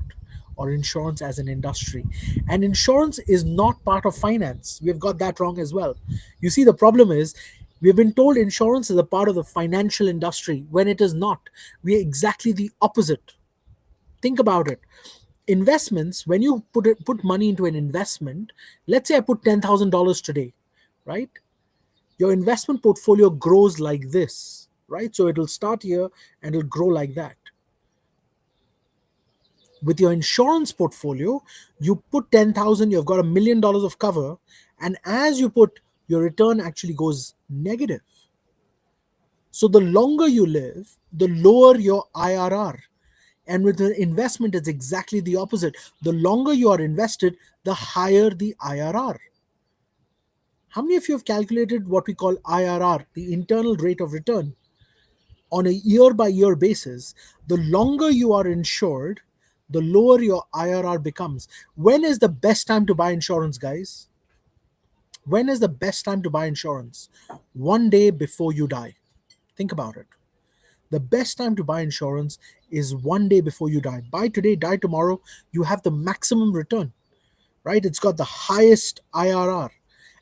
or insurance as an industry? And insurance is not part of finance. We've got that wrong as well. You see, the problem is we've been told insurance is a part of the financial industry when it is not. We are exactly the opposite. Think about it. Investments, when you put money into an investment, let's say I put $10,000 today, right? Your investment portfolio grows like this, right? So it'll start here and it'll grow like that. With your insurance portfolio, you put 10,000, you've got $1 million of cover, and as you put, your return actually goes negative. So the longer you live, the lower your IRR. And with the investment, it's exactly the opposite. The longer you are invested, the higher the IRR. How many of you have calculated what we call IRR, the internal rate of return? On a year by year basis, the longer you are insured, the lower your IRR becomes. When is the best time to buy insurance, guys? When is the best time to buy insurance? One day before you die. Think about it. The best time to buy insurance is one day before you die. Buy today, die tomorrow, you have the maximum return, right? It's got the highest IRR.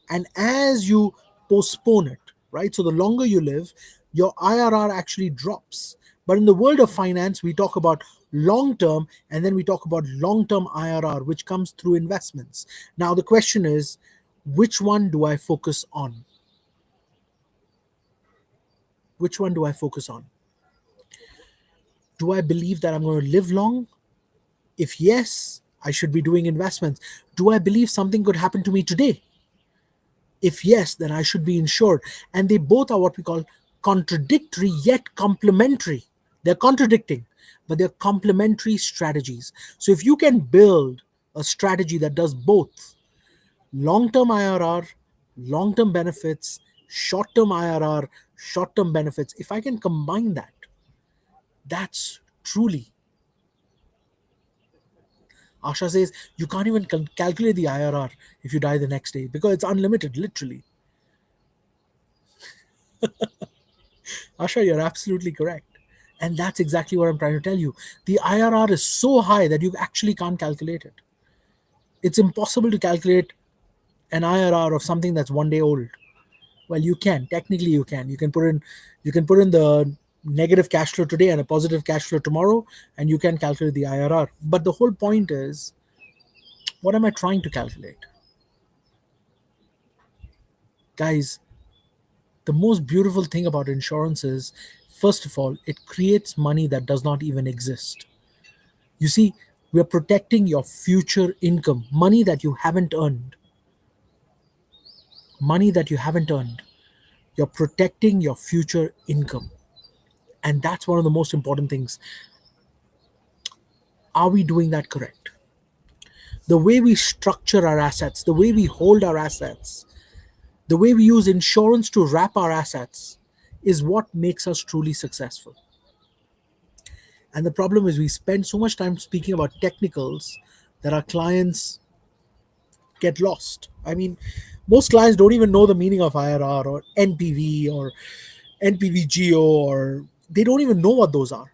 And as you postpone it, right? So the longer you live, your IRR actually drops. But in the world of finance, we talk about long term, and then we talk about long term IRR, which comes through investments. Now, the question is, which one do I focus on? Which one do I focus on? Do I believe that I'm going to live long? If yes, I should be doing investments. Do I believe something could happen to me today? If yes, then I should be insured. And they both are what we call contradictory yet complementary. They're contradicting, but they're complementary strategies. So if you can build a strategy that does both long term IRR, long term benefits, short term IRR, short term benefits, if I can combine that, that's truly. Asha says you can't even calculate the IRR if you die the next day because it's unlimited, literally. Asha, you're absolutely correct. And that's exactly what I'm trying to tell you. The IRR is so high that you actually can't calculate it. It's impossible to calculate an IRR of something that's 1 day old. Well, you can. Technically you can. You can put in the negative cash flow today and a positive cash flow tomorrow, and you can calculate the IRR. But the whole point is, what am I trying to calculate? Guys, the most beautiful thing about insurance is, first of all, it creates money that does not even exist. You see, we're protecting your future income, money that you haven't earned. Money that you haven't earned. You're protecting your future income. And that's one of the most important things. Are we doing that correct? The way we structure our assets, the way we hold our assets, the way we use insurance to wrap our assets is what makes us truly successful. And the problem is we spend so much time speaking about technicals that our clients get lost. I mean, most clients don't even know the meaning of IRR or NPV or NPVGO, or they don't even know what those are.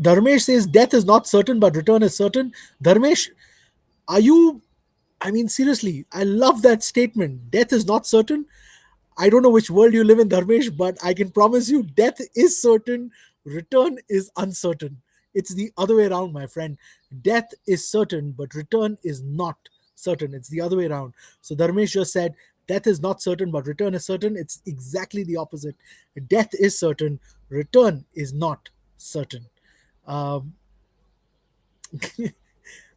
Dharmesh says death is not certain, but return is certain. Dharmesh, are you, I mean, seriously, I love that statement. Death is not certain. I don't know which world you live in, Dharmesh, but I can promise you death is certain, return is uncertain. It's the other way around, my friend. Death is certain, but return is not certain. It's the other way around. So Dharmesh just said, death is not certain, but return is certain. It's exactly the opposite. Death is certain, return is not certain. Um,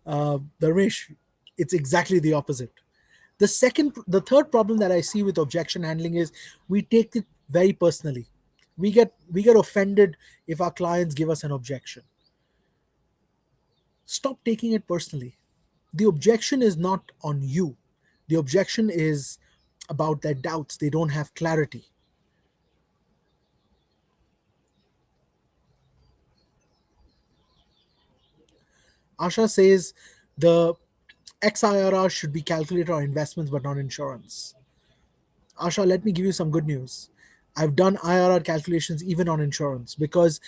Dharmesh, it's exactly the opposite. The third problem that I see with objection handling is we take it very personally. We get offended if our clients give us an objection. Stop taking it personally. The objection is not on you. The objection is about their doubts. They don't have clarity. Asha says the XIRR should be calculated on investments but not insurance. Asha, let me give you some good news. I've done IRR calculations even on insurance, because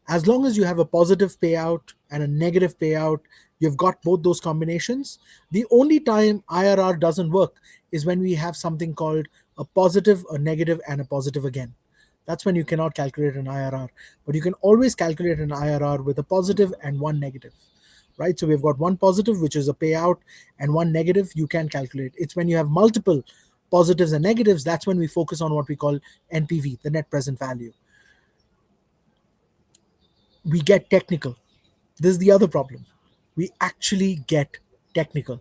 as long as you have a positive payout and a negative payout, you've got both those combinations. The only time IRR doesn't work is when we have something called a positive, a negative, and a positive again. That's when you cannot calculate an IRR. But you can always calculate an IRR with a positive and one negative, right? So we've got one positive, which is a payout, and one negative you can calculate. It's when you have multiple positives and negatives, that's when we focus on what we call NPV, the net present value. We get technical. This is the other problem. We actually get technical.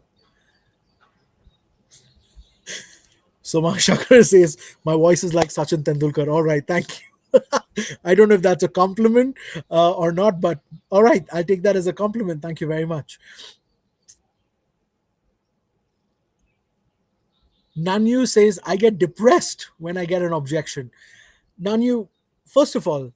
So Shakar says, my voice is like Sachin Tendulkar. All right, thank you. I don't know if that's a compliment or not, but all right, I'll take that as a compliment. Thank you very much. Nanyu says, I get depressed when I get an objection. Nanyu, first of all,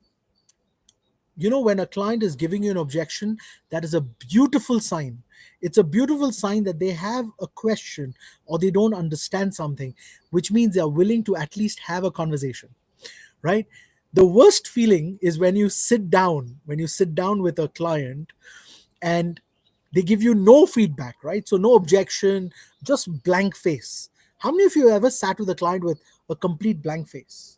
when a client is giving you an objection, that is a beautiful sign. It's a beautiful sign that they have a question or they don't understand something, which means they are willing to at least have a conversation, right? The worst feeling is when you sit down with a client and they give you no feedback, right? So no objection, just blank face. How many of you ever sat with a client with a complete blank face?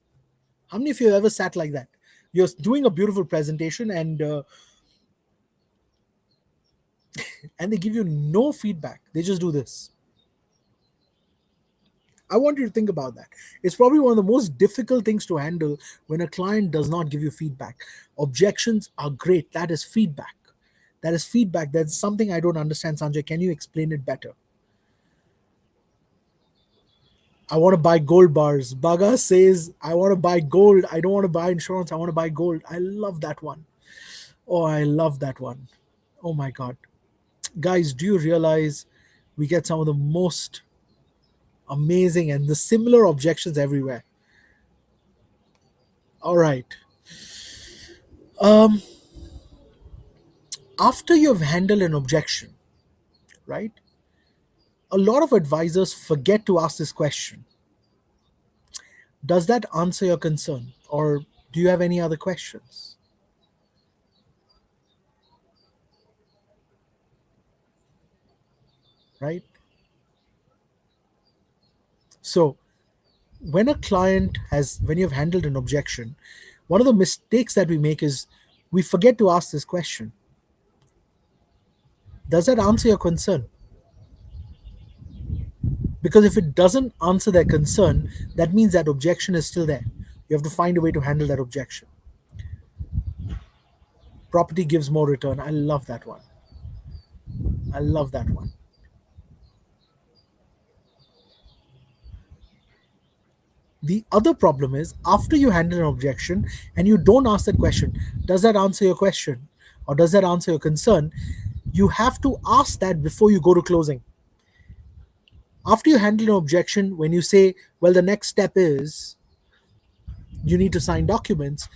How many of you ever sat like that? You're doing a beautiful presentation, and they give you no feedback. They just do this. I want you to think about that. It's probably one of the most difficult things to handle when a client does not give you feedback. Objections are great. That is feedback. That is feedback. That's something I don't understand, Sanjay. Can you explain it better? I want to buy gold bars. Baga says, I want to buy gold. I don't want to buy insurance. I want to buy gold. I love that one. Oh, I love that one. Oh my God. Guys, do you realize we get some of the most amazing and the similar objections everywhere? All right. Um, After you've handled an objection, right? A lot of advisors forget to ask this question. Does that answer your concern? Or do you have any other questions? Right? So, when you've handled an objection, one of the mistakes that we make is we forget to ask this question. Does that answer your concern? Because if it doesn't answer their concern, that means that objection is still there. You have to find a way to handle that objection. Property gives more return. I love that one. I love that one. The other problem is after you handle an objection and you don't ask that question, does that answer your question or does that answer your concern? You have to ask that before you go to closing. After you handle an objection, when you say, well, the next step is you need to sign documents,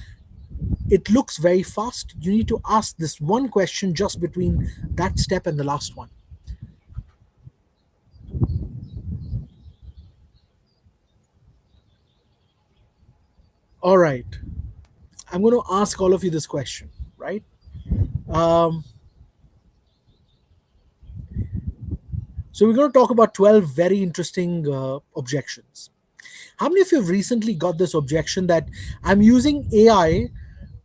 it looks very fast. You need to ask this one question just between that step and the last one. All right. I'm going to ask all of you this question, right? Um, so we're going to talk about 12 very interesting objections. How many of you have recently got this objection that I'm using AI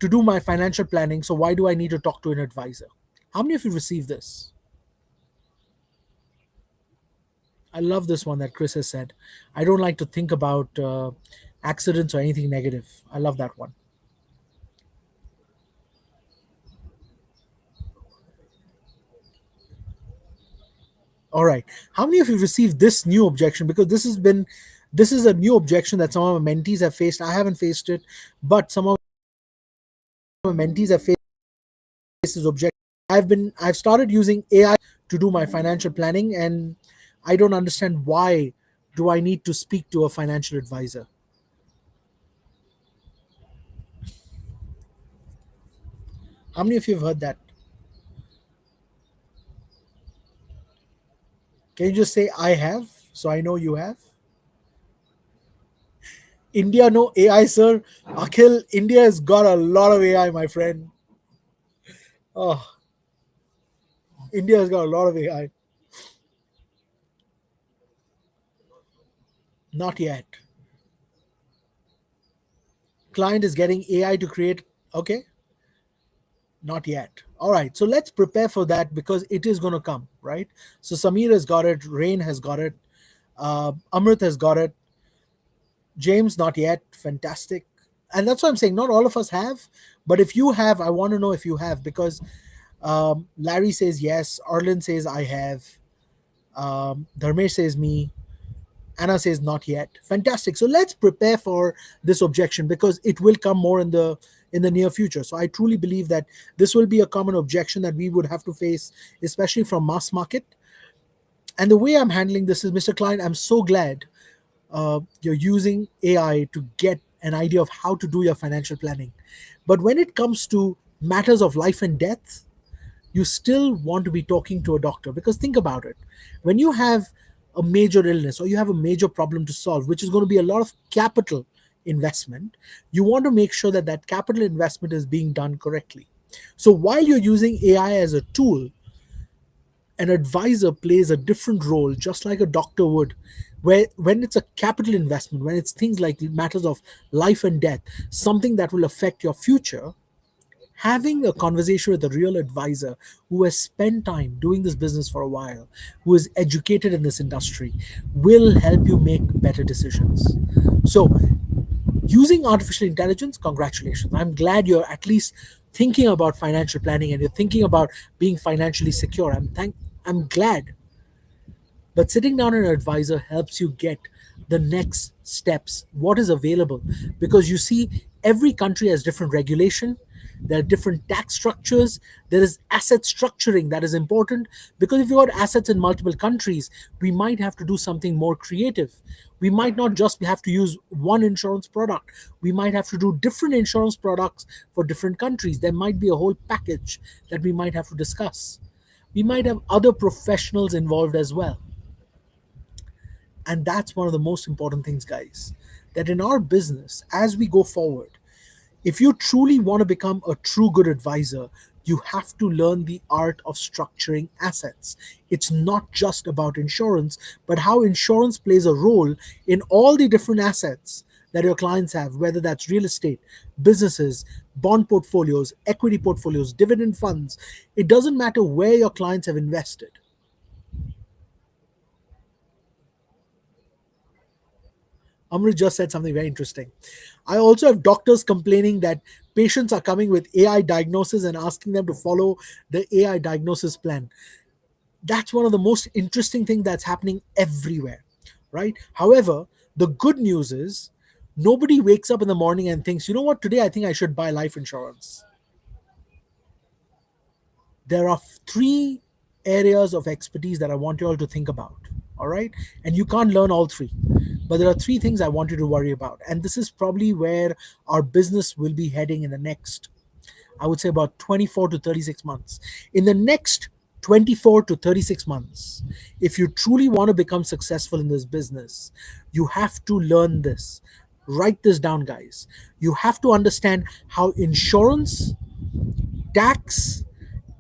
to do my financial planning, so why do I need to talk to an advisor? How many of you received this? I love this one that Chris has said. I don't like to think about accidents or anything negative. I love that one. All right. How many of you received this new objection? Because this is a new objection that some of my mentees have faced. I haven't faced it, but some of my mentees have faced this objection. I've started using AI to do my financial planning, and I don't understand why do I need to speak to a financial advisor. How many of you have heard that? Can you just say I have so I know you have? India, no AI, sir. Akhil, India has got a lot of AI, my friend. Oh, India has got a lot of AI. Not yet. Client is getting AI to create. Okay, not yet. All right, so let's prepare for that because it is going to come, right? So Samir has got it. Rain has got it. Amrit has got it. James, not yet. Fantastic. And that's what I'm saying. Not all of us have, but if you have, I want to know if you have because Larry says yes. Arlen says I have. Dharmesh says me. Anna says not yet. Fantastic. So let's prepare for this objection because it will come more in the near future. So I truly believe that this will be a common objection that we would have to face, especially from mass market. And the way I'm handling this is, Mr. Klein, I'm so glad you're using AI to get an idea of how to do your financial planning. But when it comes to matters of life and death, you still want to be talking to a doctor because think about it. When you have a major illness or you have a major problem to solve, which is going to be a lot of capital investment, you want to make sure that that capital investment is being done correctly. So while you're using AI as a tool, An advisor plays a different role, just like a doctor would, where when it's a capital investment, when it's things like matters of life and death, something that will affect your future. Having a conversation with a real advisor who has spent time doing this business for a while, who is educated in this industry, will help you make better decisions. So, using artificial intelligence, congratulations. I'm glad you're at least thinking about financial planning and you're thinking about being financially secure. I'm glad. But sitting down with an advisor helps you get the next steps, what is available. Because you see, every country has different regulation, there are different tax structures, there is asset structuring that is important. Because if you got assets in multiple countries, we might have to do something more creative. We might not just have to use one insurance product, we might have to do different insurance products for different countries. There might be a whole package that we might have to discuss. We might have other professionals involved as well. And that's one of the most important things, guys, that in our business, as we go forward, if you truly want to become a true good advisor, you have to learn the art of structuring assets. It's not just about insurance, but how insurance plays a role in all the different assets that your clients have, whether that's real estate, businesses, bond portfolios, equity portfolios, dividend funds. It doesn't matter where your clients have invested. Amrit just said something very interesting. I also have doctors complaining that patients are coming with AI diagnosis and asking them to follow the AI diagnosis plan. That's one of the most interesting things that's happening everywhere, right? However, the good news is nobody wakes up in the morning and thinks, you know what, today I think I should buy life insurance. There are three areas of expertise that I want you all to think about. All right. And you can't learn all three. But there are three things I want you to worry about. And this is probably where our business will be heading in the next, I would say, about 24 to 36 months. In the next 24 to 36 months, if you truly want to become successful in this business, you have to learn this. Write this down, guys. You have to understand how insurance, tax,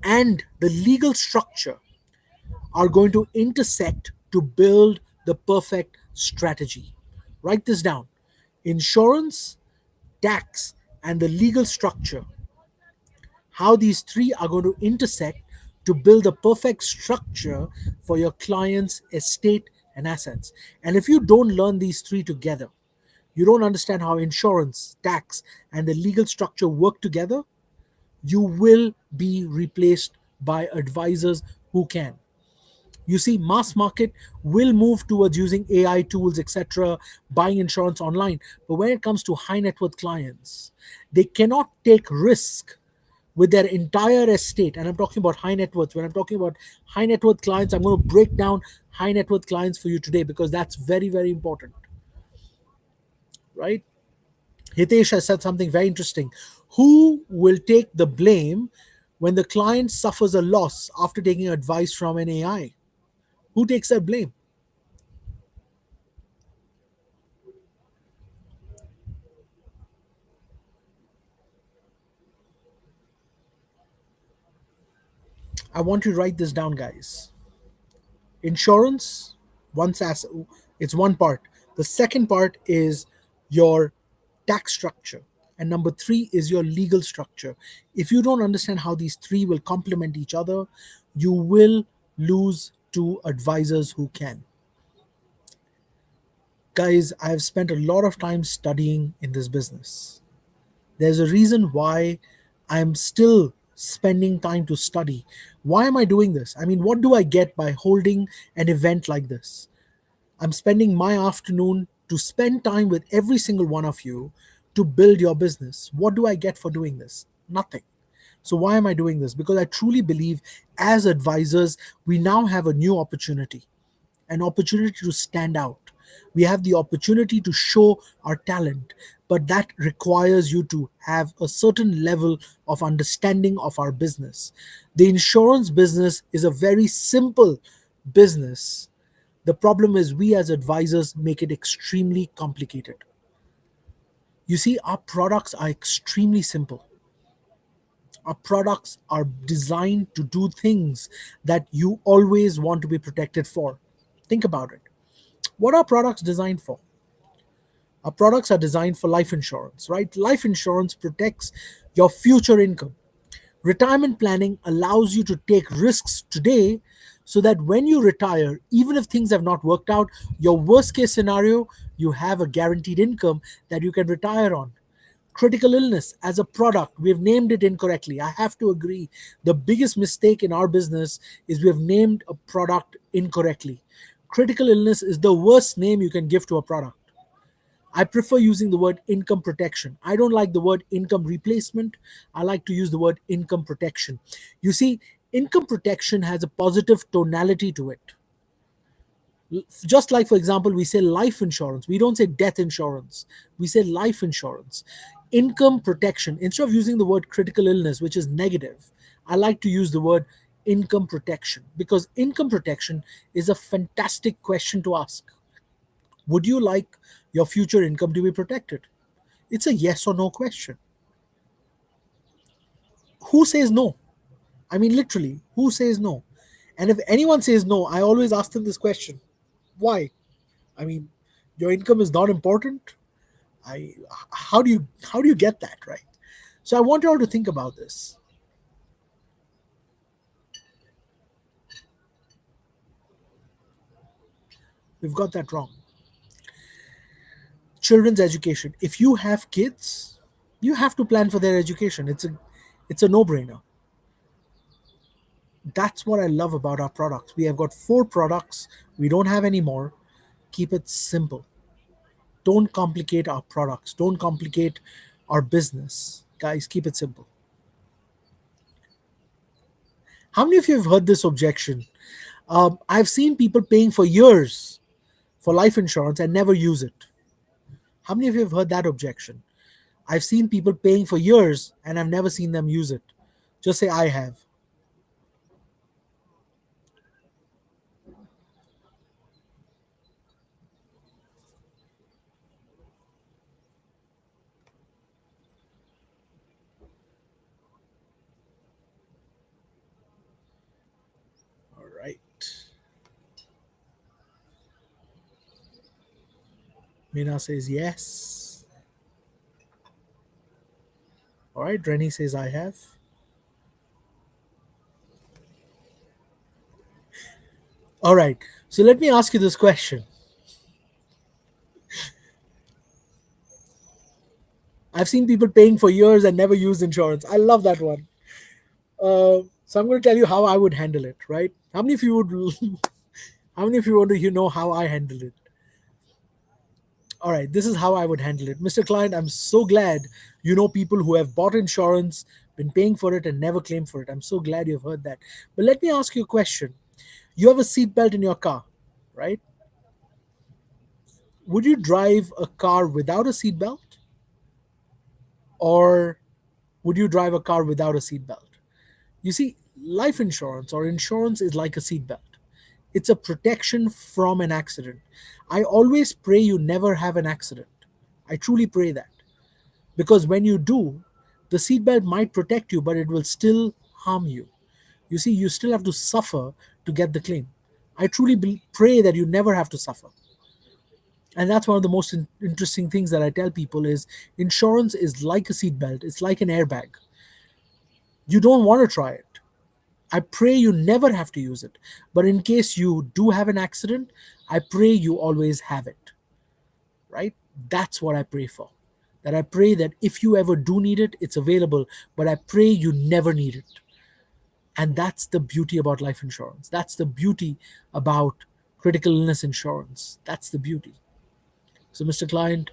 and the legal structure are going to intersect to build the perfect strategy. Write this down. Insurance, tax, and the legal structure, how these three are going to intersect to build a perfect structure for your client's estate and assets. And if you don't learn these three together, you don't understand how insurance, tax, and the legal structure work together, you will be replaced by advisors who can. You see, mass market will move towards using AI tools, etc., buying insurance online. But when it comes to high net worth clients, they cannot take risk with their entire estate. And I'm talking about high net worth. When I'm talking about high net worth clients, I'm going to break down high net worth clients for you today because that's very, very important, right? Hitesh has said something very interesting. Who will take the blame when the client suffers a loss after taking advice from an AI? Who takes that blame? I want you to write this down, guys. Insurance, once as it's one part. The second part is your tax structure. And number three is your legal structure. If you don't understand how these three will complement each other, you will lose to advisors who can. Guys, I have spent a lot of time studying in this business. There's a reason why I'm still spending time to study. Why am I doing this? I mean, what do I get by holding an event like this? I'm spending my afternoon to spend time with every single one of you to build your business. What do I get for doing this? Nothing. So, why am I doing this? Because I truly believe as advisors, we now have a new opportunity, an opportunity to stand out. We have the opportunity to show our talent, but that requires you to have a certain level of understanding of our business. The insurance business is a very simple business. The problem is, we as advisors make it extremely complicated. You see, our products are extremely simple. Our products are designed to do things that you always want to be protected for. Think about it. What are products designed for? Our products are designed for life insurance, right? Life insurance protects your future income. Retirement planning allows you to take risks today so that when you retire, even if things have not worked out, your worst case scenario, you have a guaranteed income that you can retire on. Critical illness as a product, we've named it incorrectly. I have to agree. The biggest mistake in our business is we have named a product incorrectly. Critical illness is the worst name you can give to a product. I prefer using the word income protection. I don't like the word income replacement. I like to use the word income protection. You see, income protection has a positive tonality to it. Just like, for example, we say life insurance, we don't say death insurance, we say life insurance. Income protection, instead of using the word critical illness, which is negative, I like to use the word income protection because income protection is a fantastic question to ask. Would you like your future income to be protected? It's a yes or no question. Who says no? I mean, literally, who says no? And if anyone says no, I always ask them this question: why? I mean, your income is not important. I how do you get that right? So I want you all to think about this. We've got that wrong. Children's education. If you have kids, you have to plan for their education. It's a no-brainer. That's what I love about our products. We have got 4 products. We don't have any more. Keep it simple. Don't complicate our products. Don't complicate our business. Guys, keep it simple. How many of you have heard this objection? I've seen people paying for years for life insurance and never use it. How many of you have heard that objection? I've seen people paying for years and I've never seen them use it. Just say, I have. All right. Mina says yes. All right. Rennie says, I have. All right. So let me ask you this question. I've seen people paying for years and never use insurance. I love that one. So I'm going to tell you how I would handle it, right? How many of you would, how many of you want to know how I handle it? All right, this is how I would handle it. Mr. Client, I'm so glad you know people who have bought insurance, been paying for it, and never claimed for it. I'm so glad you've heard that. But let me ask you a question. You have a seatbelt in your car, right? Would you drive a car without a seatbelt? Or would you drive a car without a seatbelt? You see, life insurance or insurance is like a seatbelt. It's a protection from an accident. I always pray you never have an accident. I truly pray that. Because when you do, the seatbelt might protect you, but it will still harm you. You see, you still have to suffer to get the claim. I truly pray that you never have to suffer. And that's one of the most interesting things that I tell people is insurance is like a seatbelt. It's like an airbag. You don't want to try it. I pray you never have to use it. But in case you do have an accident, I pray you always have it. Right? That's what I pray for. That I pray that if you ever do need it, it's available. But I pray you never need it. And that's the beauty about life insurance. That's the beauty about critical illness insurance. That's the beauty. So, Mr. Client,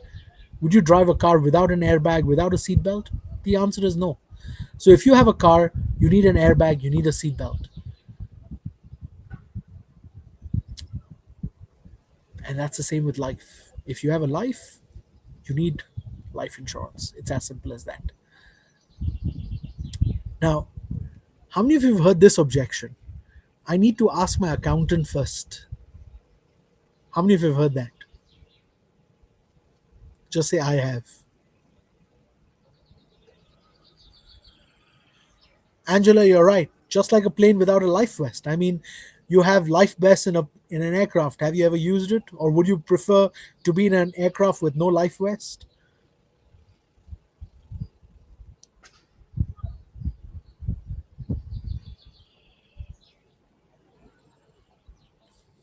would you drive a car without an airbag, without a seatbelt? The answer is no. So if you have a car, you need an airbag, you need a seatbelt. And that's the same with life. If you have a life, you need life insurance. It's as simple as that. Now, how many of you have heard this objection? I need to ask my accountant first. How many of you have heard that? Just say, I have. Angela, you're right. Just like a plane without a life vest. I mean, you have life vests in an aircraft. Have you ever used it, or would you prefer to be in an aircraft with no life vest?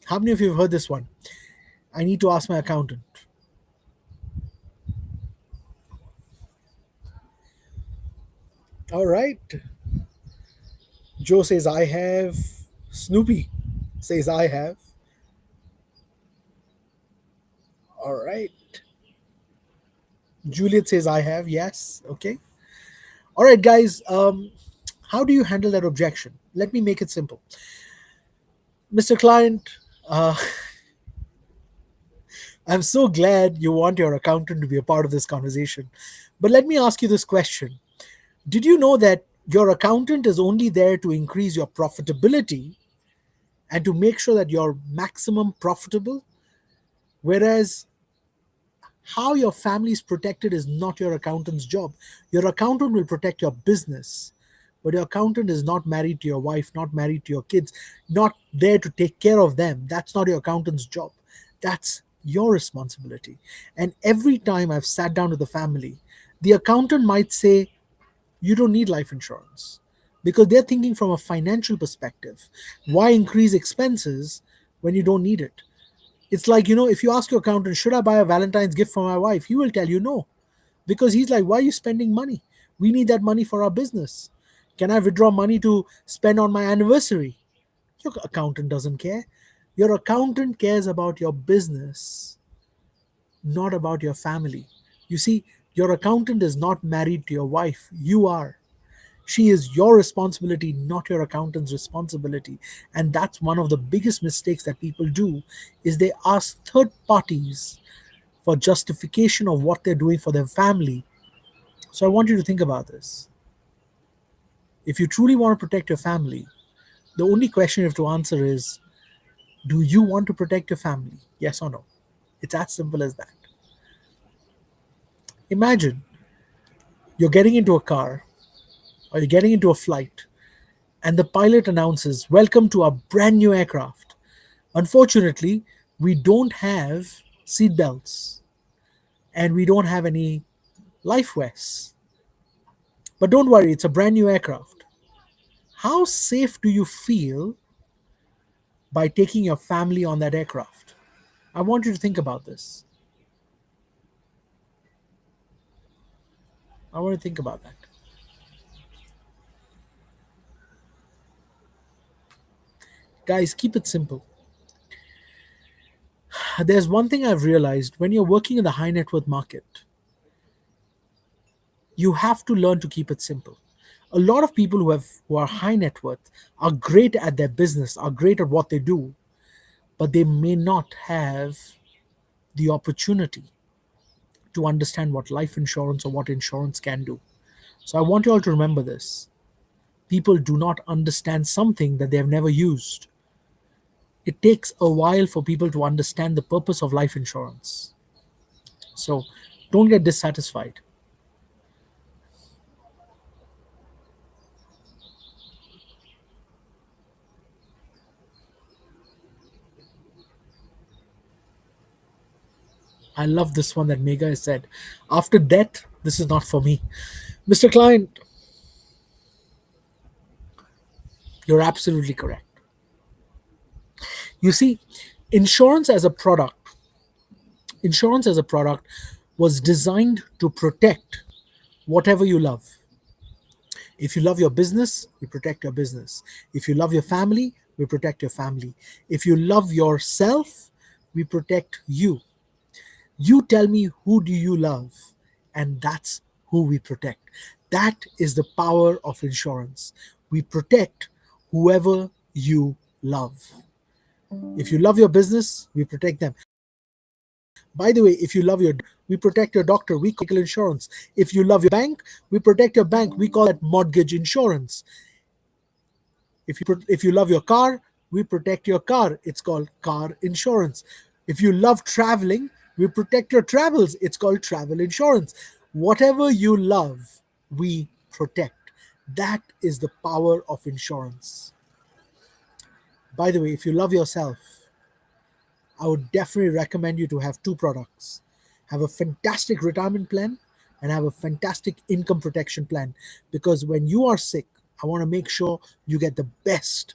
How many of you have heard this one? I need to ask my accountant. All right. Joe says I have. Snoopy says I have. All right. Juliet says I have. Yes. Okay. All right, guys. How do you handle that objection? Let me make it simple. Mr. Client, uh, I'm so glad you want your accountant to be a part of this conversation. But let me ask you this question. Did you know that your accountant is only there to increase your profitability and to make sure that you're maximum profitable? Whereas how your family is protected is not your accountant's job. Your accountant will protect your business, but your accountant is not married to your wife, not married to your kids, not there to take care of them. That's not your accountant's job. That's your responsibility. And every time I've sat down with the family, the accountant might say, you don't need life insurance, because they're thinking from a financial perspective. Why increase expenses when you don't need it? It's like, if you ask your accountant, should I buy a Valentine's gift for my wife? He will tell you no, because he's like, why are you spending money? We need that money for our business. Can I withdraw money to spend on my anniversary? Your accountant doesn't care. Your accountant cares about your business, not about your family. You see, your accountant is not married to your wife. You are. She is your responsibility, not your accountant's responsibility. And that's one of the biggest mistakes that people do, is they ask third parties for justification of what they're doing for their family. So I want you to think about this. If you truly want to protect your family, the only question you have to answer is, do you want to protect your family? Yes or no? It's as simple as that. Imagine you're getting into a car or you're getting into a flight and the pilot announces, welcome to our brand new aircraft. Unfortunately, we don't have seat belts and we don't have any life vests. But don't worry, it's a brand new aircraft. How safe do you feel by taking your family on that aircraft? I want you to think about this. I want to think about that. Guys, keep it simple. There's one thing I've realized: when you're working in the high net worth market, you have to learn to keep it simple. A lot of people who are high net worth are great at their business, are great at what they do, but they may not have the opportunity to understand what life insurance or what insurance can do. So I want you all to remember this. People do not understand something that they have never used. It takes a while for people to understand the purpose of life insurance. So don't get dissatisfied. I love this one that Mega has said. After death, this is not for me. Mr. Client, you're absolutely correct. You see, insurance as a product, insurance as a product was designed to protect whatever you love. If you love your business, we protect your business. If you love your family, we protect your family. If you love yourself, we protect you. You tell me, who do you love? And that's who we protect. That is the power of insurance. We protect whoever you love. If you love your business, we protect them. By the way, if you love your we protect your doctor, we call it insurance. If you love your bank, we protect your bank, we call it mortgage insurance. If you love your car, we protect your car. It's called car insurance. If you love traveling, we protect your travels. It's called travel insurance. Whatever you love, we protect. That is the power of insurance. By the way, if you love yourself, I would definitely recommend you to have two products: have a fantastic retirement plan and have a fantastic income protection plan. Because when you are sick, I want to make sure you get the best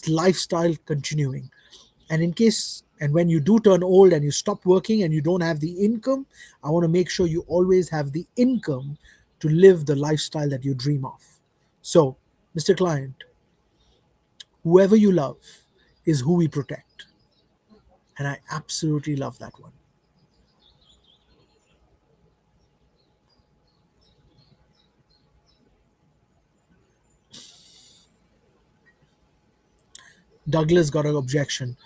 lifestyle continuing. And in case and when you do turn old and you stop working and you don't have the income, I want to make sure you always have the income to live the lifestyle that you dream of. So, Mr. Client, whoever you love is who we protect. And I absolutely love that one. Douglas got an objection.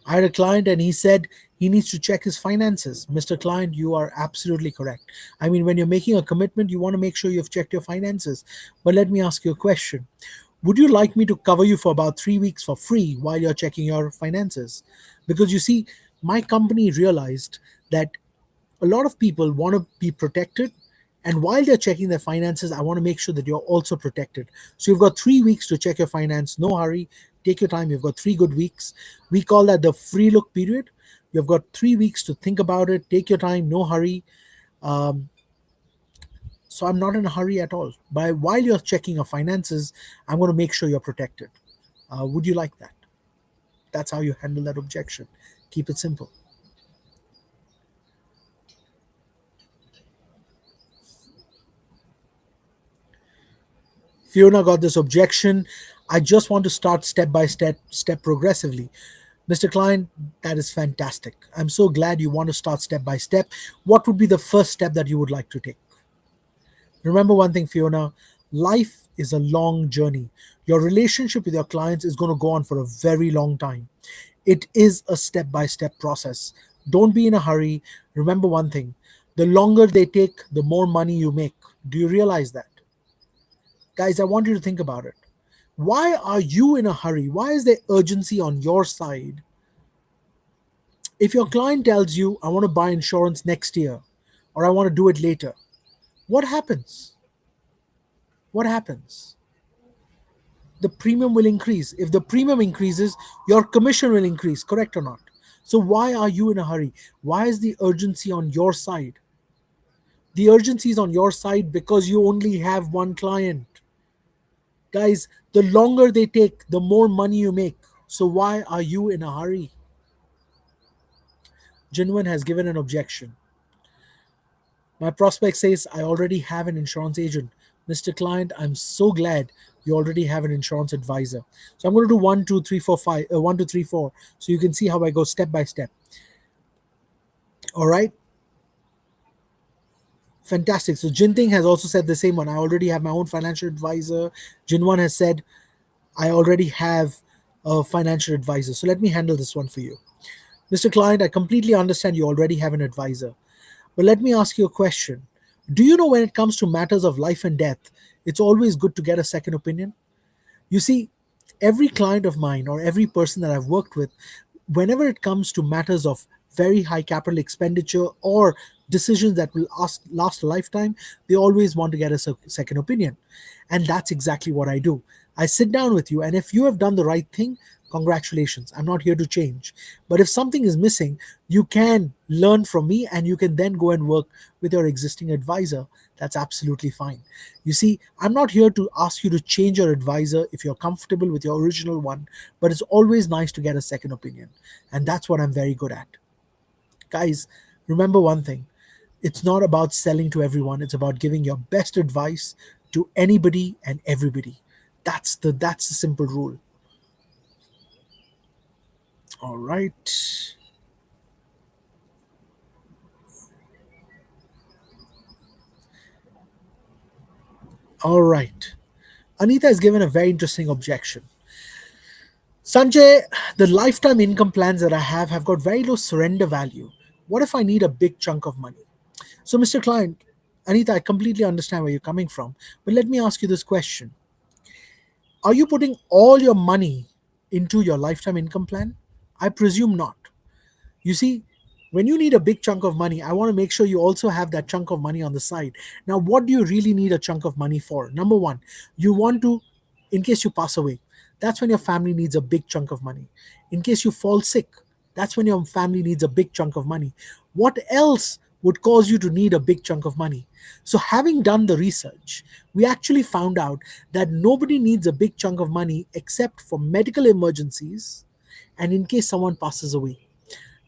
I had a client and he said he needs to check his finances. Mr. Client, you are absolutely correct. I mean, when you're making a commitment, you want to make sure you've checked your finances. But let me ask you a question. Would you like me to cover you for about 3 weeks for free while you're checking your finances? Because you see, my company realized that a lot of people want to be protected, and while they're checking their finances, I want to make sure that you're also protected. So you've got 3 weeks to check your finance. No hurry. Take your time. You've got 3 good weeks. We call that the free look period. You've got 3 weeks to think about it. Take your time. No hurry. um, so I'm not in a hurry at all. But while you're checking your finances, I'm going to make sure you're protected. Would you like that? That's how you handle that objection. Keep it simple. Fiona got this objection. I just want to start step progressively. Mr. Klein, that is fantastic. I'm so glad you want to start step by step. What would be the first step that you would like to take? Remember one thing, Fiona: life is a long journey. Your relationship with your clients is going to go on for a very long time. It is a step by step process. Don't be in a hurry. Remember one thing: the longer they take, the more money you make. Do you realize that? Guys, I want you to think about it. Why are you in a hurry? Why is there urgency on your side? If your client tells you, I want to buy insurance next year or I want to do it later, what happens? What happens? The premium will increase. If the premium increases, your commission will increase, correct or not? So, why are you in a hurry? Why is the urgency on your side? The urgency is on your side because you only have one client. Guys, the longer they take, the more money you make. So, why are you in a hurry? Jinwan has given an objection. My prospect says, I already have an insurance agent. Mr. Client, I'm so glad you already have an insurance advisor. So I'm going to do 1, 2, 3, 4, 5, 1, 2, 3, 4. So you can see how I go step by step. All right. Fantastic. So Jinting has also said the same one. I already have my own financial advisor. Jinwan has said, I already have a financial advisor. So let me handle this one for you. Mr. Client, I completely understand you already have an advisor. But let me ask you a question. Do you know when it comes to matters of life and death, it's always good to get a second opinion? You see, every client of mine or every person that I've worked with, whenever it comes to matters of very high capital expenditure or decisions that will last a lifetime, they always want to get a second opinion. And that's exactly what I do. I sit down with you, and if you have done the right thing, congratulations. I'm not here to change. But if something is missing, you can learn from me and you can then go and work with your existing advisor. That's absolutely fine. You see, I'm not here to ask you to change your advisor if you're comfortable with your original one, but it's always nice to get a second opinion. And that's what I'm very good at. Guys, remember one thing: it's not about selling to everyone, it's about giving your best advice to anybody and everybody. That's the simple rule. All right. All right. Anita has given a very interesting objection. Sanjay, the lifetime income plans that I have got very low surrender value. What if I need a big chunk of money? So, Mr. Client, Anita, I completely understand where you're coming from, but let me ask you this question: are you putting all your money into your lifetime income plan? I presume not. You see, When you need a big chunk of money, I want to make sure you also have that chunk of money on the side. Now, what do you really need a chunk of money for? Number one, you want to, in case you pass away, that's when your family needs a big chunk of money. In case you fall sick, that's when your family needs a big chunk of money. What else would cause you to need a big chunk of money? So, having done the research, we actually found out that nobody needs a big chunk of money except for medical emergencies and in case someone passes away.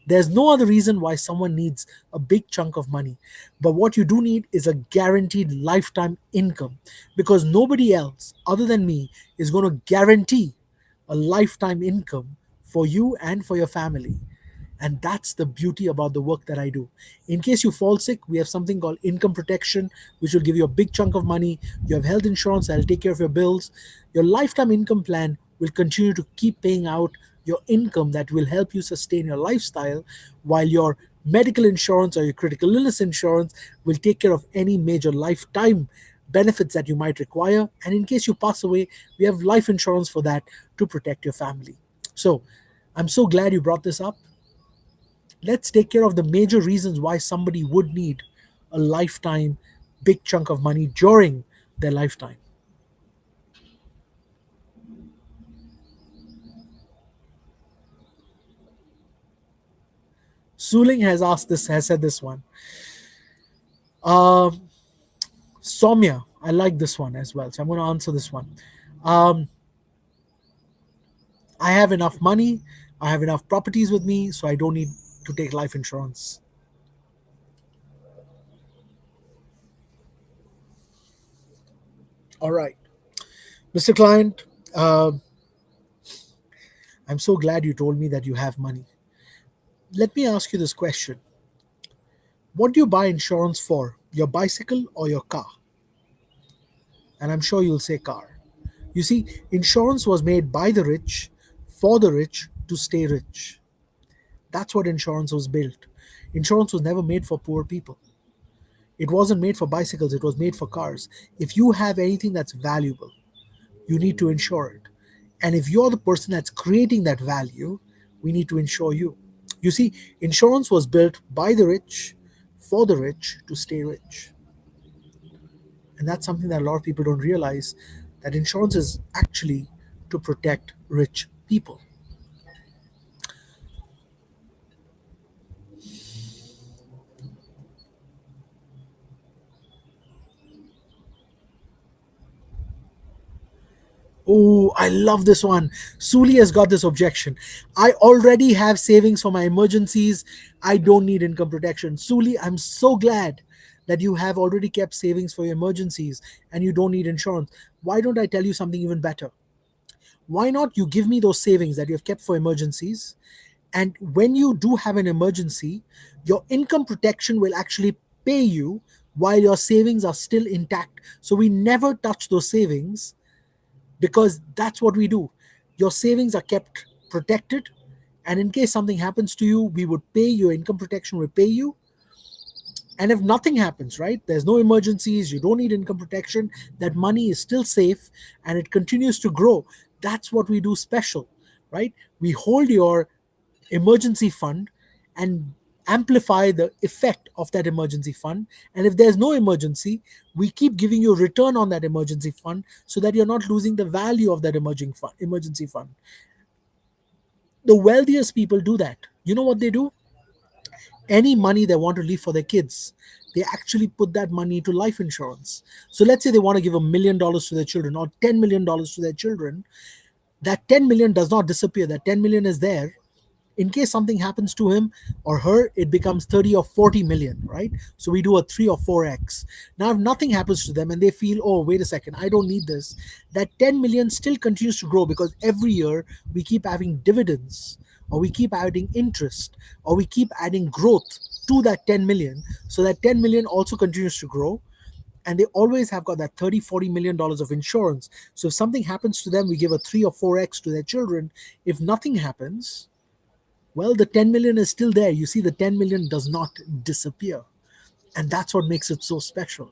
There's no other reason why someone needs a big chunk of money. But what you do need is a guaranteed lifetime income because nobody else other than me is going to guarantee a lifetime income for you and for your family. And that's the beauty about the work that I do. In case you fall sick, we have something called income protection, which will give you a big chunk of money. You have health insurance that'll take care of your bills. Your lifetime income plan will continue to keep paying out your income that will help you sustain your lifestyle, while your medical insurance or your critical illness insurance will take care of any major lifetime benefits that you might require. And in case you pass away, we have life insurance for that to protect your family. So I'm so glad you brought this up. Let's take care of the major reasons why somebody would need a lifetime big chunk of money during their lifetime. Suling has said this one. Um, Soumya, I like this one as well, so I'm going to answer this one. Um, I have enough money, I have enough properties with me, so I don't need to take life insurance. All right, Mr. Client, uh, I'm so glad you told me that you have money. Let me ask you this question. What do you buy insurance for? Your bicycle or your car? And I'm sure you'll say car. You see, insurance was made by the rich, for the rich, to stay rich. That's what insurance was built. Insurance was never made for poor people. It wasn't made for bicycles, it was made for cars. If you have anything that's valuable, you need to insure it. And if you're the person that's creating that value, we need to insure you. You see, insurance was built by the rich, for the rich, to stay rich. And that's something that a lot of people don't realize, that insurance is actually to protect rich people. Oh, I love this one. Suli has got this objection. I already have savings for my emergencies. I don't need income protection. Suli, I'm so glad that you have already kept savings for your emergencies and you don't need insurance. Why don't I tell you something even better? Why not you give me those savings that you have kept for emergencies? And when you do have an emergency, your income protection will actually pay you while your savings are still intact. So we never touch those savings because that's what we do. Your savings are kept protected, and in case something happens to you, we would pay your income protection will pay you. And if nothing happens, right, there's no emergencies, you don't need income protection, that money is still safe and it continues to grow. That's what we do special, right? We hold your emergency fund and amplify the effect of that emergency fund. And if there's no emergency, we keep giving you return on that emergency fund so that you're not losing the value of that emergency fund. The wealthiest people do that. You know what they do? Any money they want to leave for their kids, they actually put that money into life insurance. So let's say they want to give $1 million to their children or $10 million to their children. That 10 million does not disappear. That 10 million is there. In case something happens to him or her, it becomes 30 or 40 million, right? So we do a 3 or 4x. Now, if nothing happens to them and they feel, oh, wait a second, I don't need this, that 10 million still continues to grow because every year we keep having dividends or we keep adding interest or we keep adding growth to that 10 million. So that 10 million also continues to grow, and they always have got that 30 $40 million of insurance. So if something happens to them, we give a 3 or 4x to their children. If nothing happens, well, the 10 million is still there. You see, the 10 million does not disappear. And that's what makes it so special.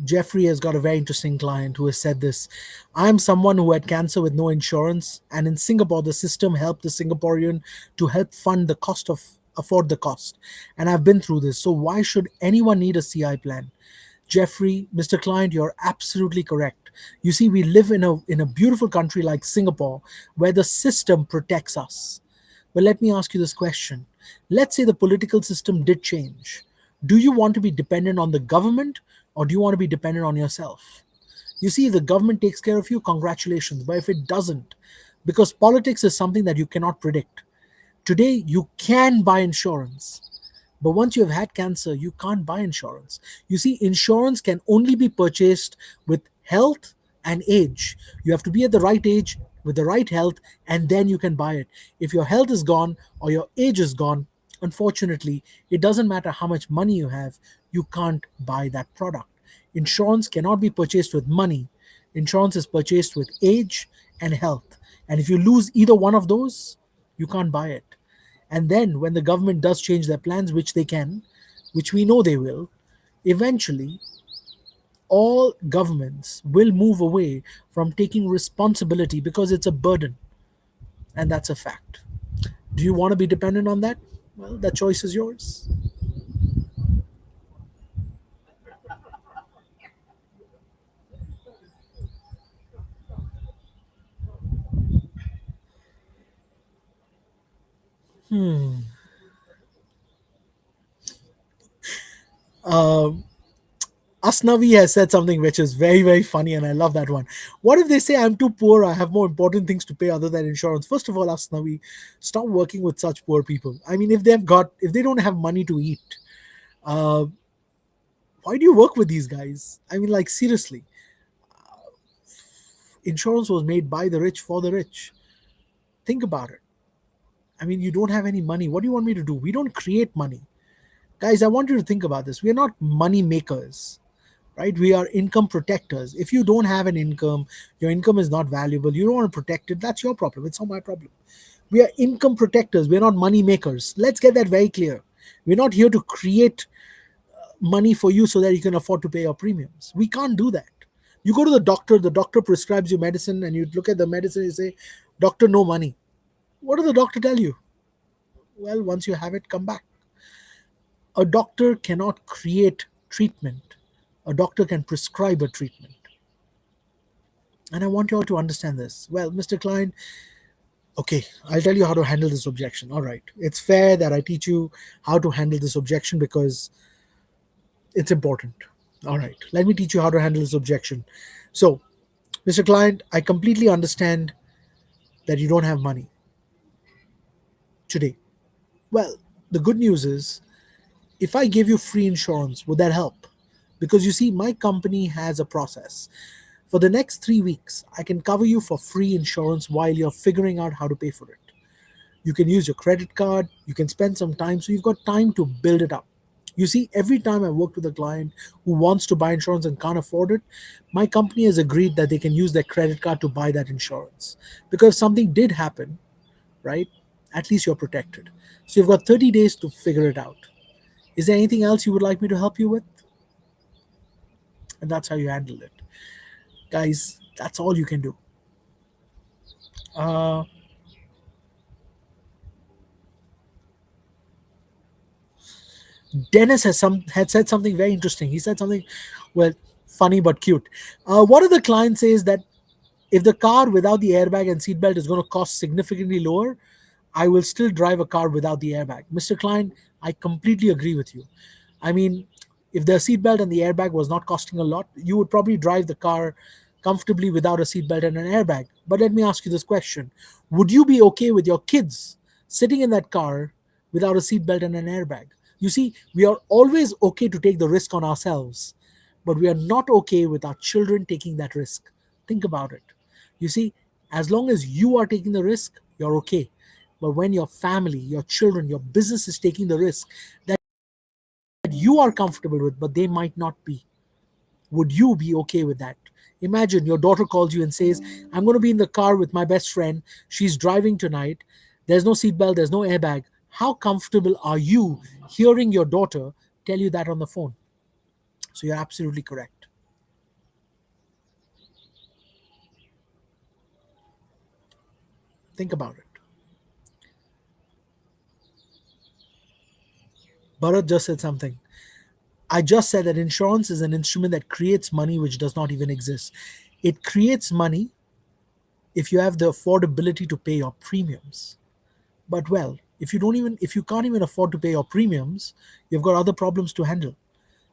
Jeffrey has got a very interesting client who has said this. I am someone who had cancer with no insurance, and in Singapore, the system helped the Singaporean to help fund the cost of afford the cost. And I've been through this. So why should anyone need a CI plan? Jeffrey, Mr. Client, you're absolutely correct. You see, we live in a beautiful country like Singapore where the system protects us. Well, let me ask you this question. Let's say the political system did change. Do you want to be dependent on the government, or do you want to be dependent on yourself? You see, if the government takes care of you, congratulations. But if it doesn't, because politics is something that you cannot predict. Today, you can buy insurance, but once you have had cancer, you can't buy insurance. You see, insurance can only be purchased with health and age. You have to be at the right age with the right health, and then you can buy it. If your health is gone or your age is gone, unfortunately, it doesn't matter how much money you have, you can't buy that product. Insurance cannot be purchased with money. Insurance is purchased with age and health. And if you lose either one of those, you can't buy it. And then when the government does change their plans, which they can, which we know they will, eventually all governments will move away from taking responsibility because it's a burden. And that's a fact. Do you want to be dependent on that? Well, that choice is yours. Asnavi has said something which is very, very funny, and I love that one. What if they say I'm too poor, I have more important things to pay other than insurance? First of all, Asnavi, stop working with such poor people. I mean, if they don't have money to eat, uh, why do you work with these guys? I mean, like, seriously, insurance was made by the rich for the rich. Think about it. I mean, you don't have any money. What do you want me to do? We don't create money. Guys, I want you to think about this. We are not money makers, right? We are income protectors. If you don't have an income, your income is not valuable, you don't want to protect it, that's your problem. It's not my problem. We are income protectors. We're not money makers. Let's get that very clear. We're not here to create money for you so that you can afford to pay your premiums. We can't do that. You go to the doctor prescribes you medicine, and you look at the medicine, you say, doctor, no money. What does the doctor tell you? Well, once you have it, come back. A doctor cannot create treatment. A doctor can prescribe a treatment. And I want you all to understand this. Well, Mr. Klein, okay, I'll tell you how to handle this objection. All right. It's fair that I teach you how to handle this objection because it's important. All right. Let me teach you how to handle this objection. So, Mr. Client, I completely understand that you don't have money today. Well, the good news is, if I gave you free insurance, would that help? Because you see, my company has a process. For the next 3 weeks, I can cover you for free insurance while you're figuring out how to pay for it. You can use your credit card, you can spend some time, so you've got time to build it up. You see, every time I work with a client who wants to buy insurance and can't afford it, my company has agreed that they can use their credit card to buy that insurance. Because if something did happen, right, at least you're protected. So you've got 30 days to figure it out. Is there anything else you would like me to help you with? And that's how you handle it. Guys, that's all you can do. Uh, Dennis had said something very interesting. He said something, well, funny but cute. What if the client says that if the car without the airbag and seatbelt is going to cost significantly lower, I will still drive a car without the airbag. Mr. Klein, I completely agree with you. I mean, if the seatbelt and the airbag was not costing a lot, you would probably drive the car comfortably without a seatbelt and an airbag. But let me ask you this question. Would you be okay with your kids sitting in that car without a seatbelt and an airbag? You see, we are always okay to take the risk on ourselves, but we are not okay with our children taking that risk. Think about it. You see, as long as you are taking the risk, you're okay. But when your family, your children, your business is taking the risk that you are comfortable with, but they might not be, would you be okay with that? Imagine your daughter calls you and says, I'm going to be in the car with my best friend. She's driving tonight. There's no seatbelt, there's no airbag. How comfortable are you hearing your daughter tell you that on the phone? So you're absolutely correct. Think about it. Bharat just said something. I just said that insurance is an instrument that creates money which does not even exist. It creates money if you have the affordability to pay your premiums. But well, if you can't even afford to pay your premiums, you've got other problems to handle.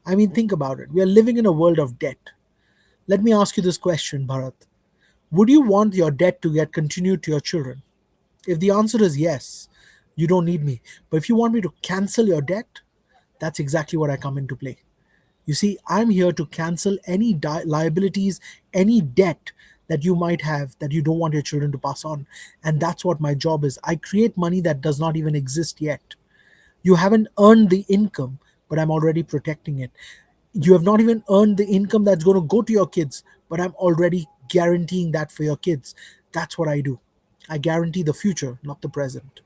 I mean, think about it. We are living in a world of debt. Let me ask you this question, Bharat. Would you want your debt to get continued to your children? If the answer is yes, you don't need me. But if you want me to cancel your debt, that's exactly what I come into play. You see, I'm here to cancel any liabilities, any debt that you might have that you don't want your children to pass on. And that's what my job is. I create money that does not even exist yet. You haven't earned the income, but I'm already protecting it. You have not even earned the income that's going to go to your kids, but I'm already guaranteeing that for your kids. That's what I do. I guarantee the future, not the present.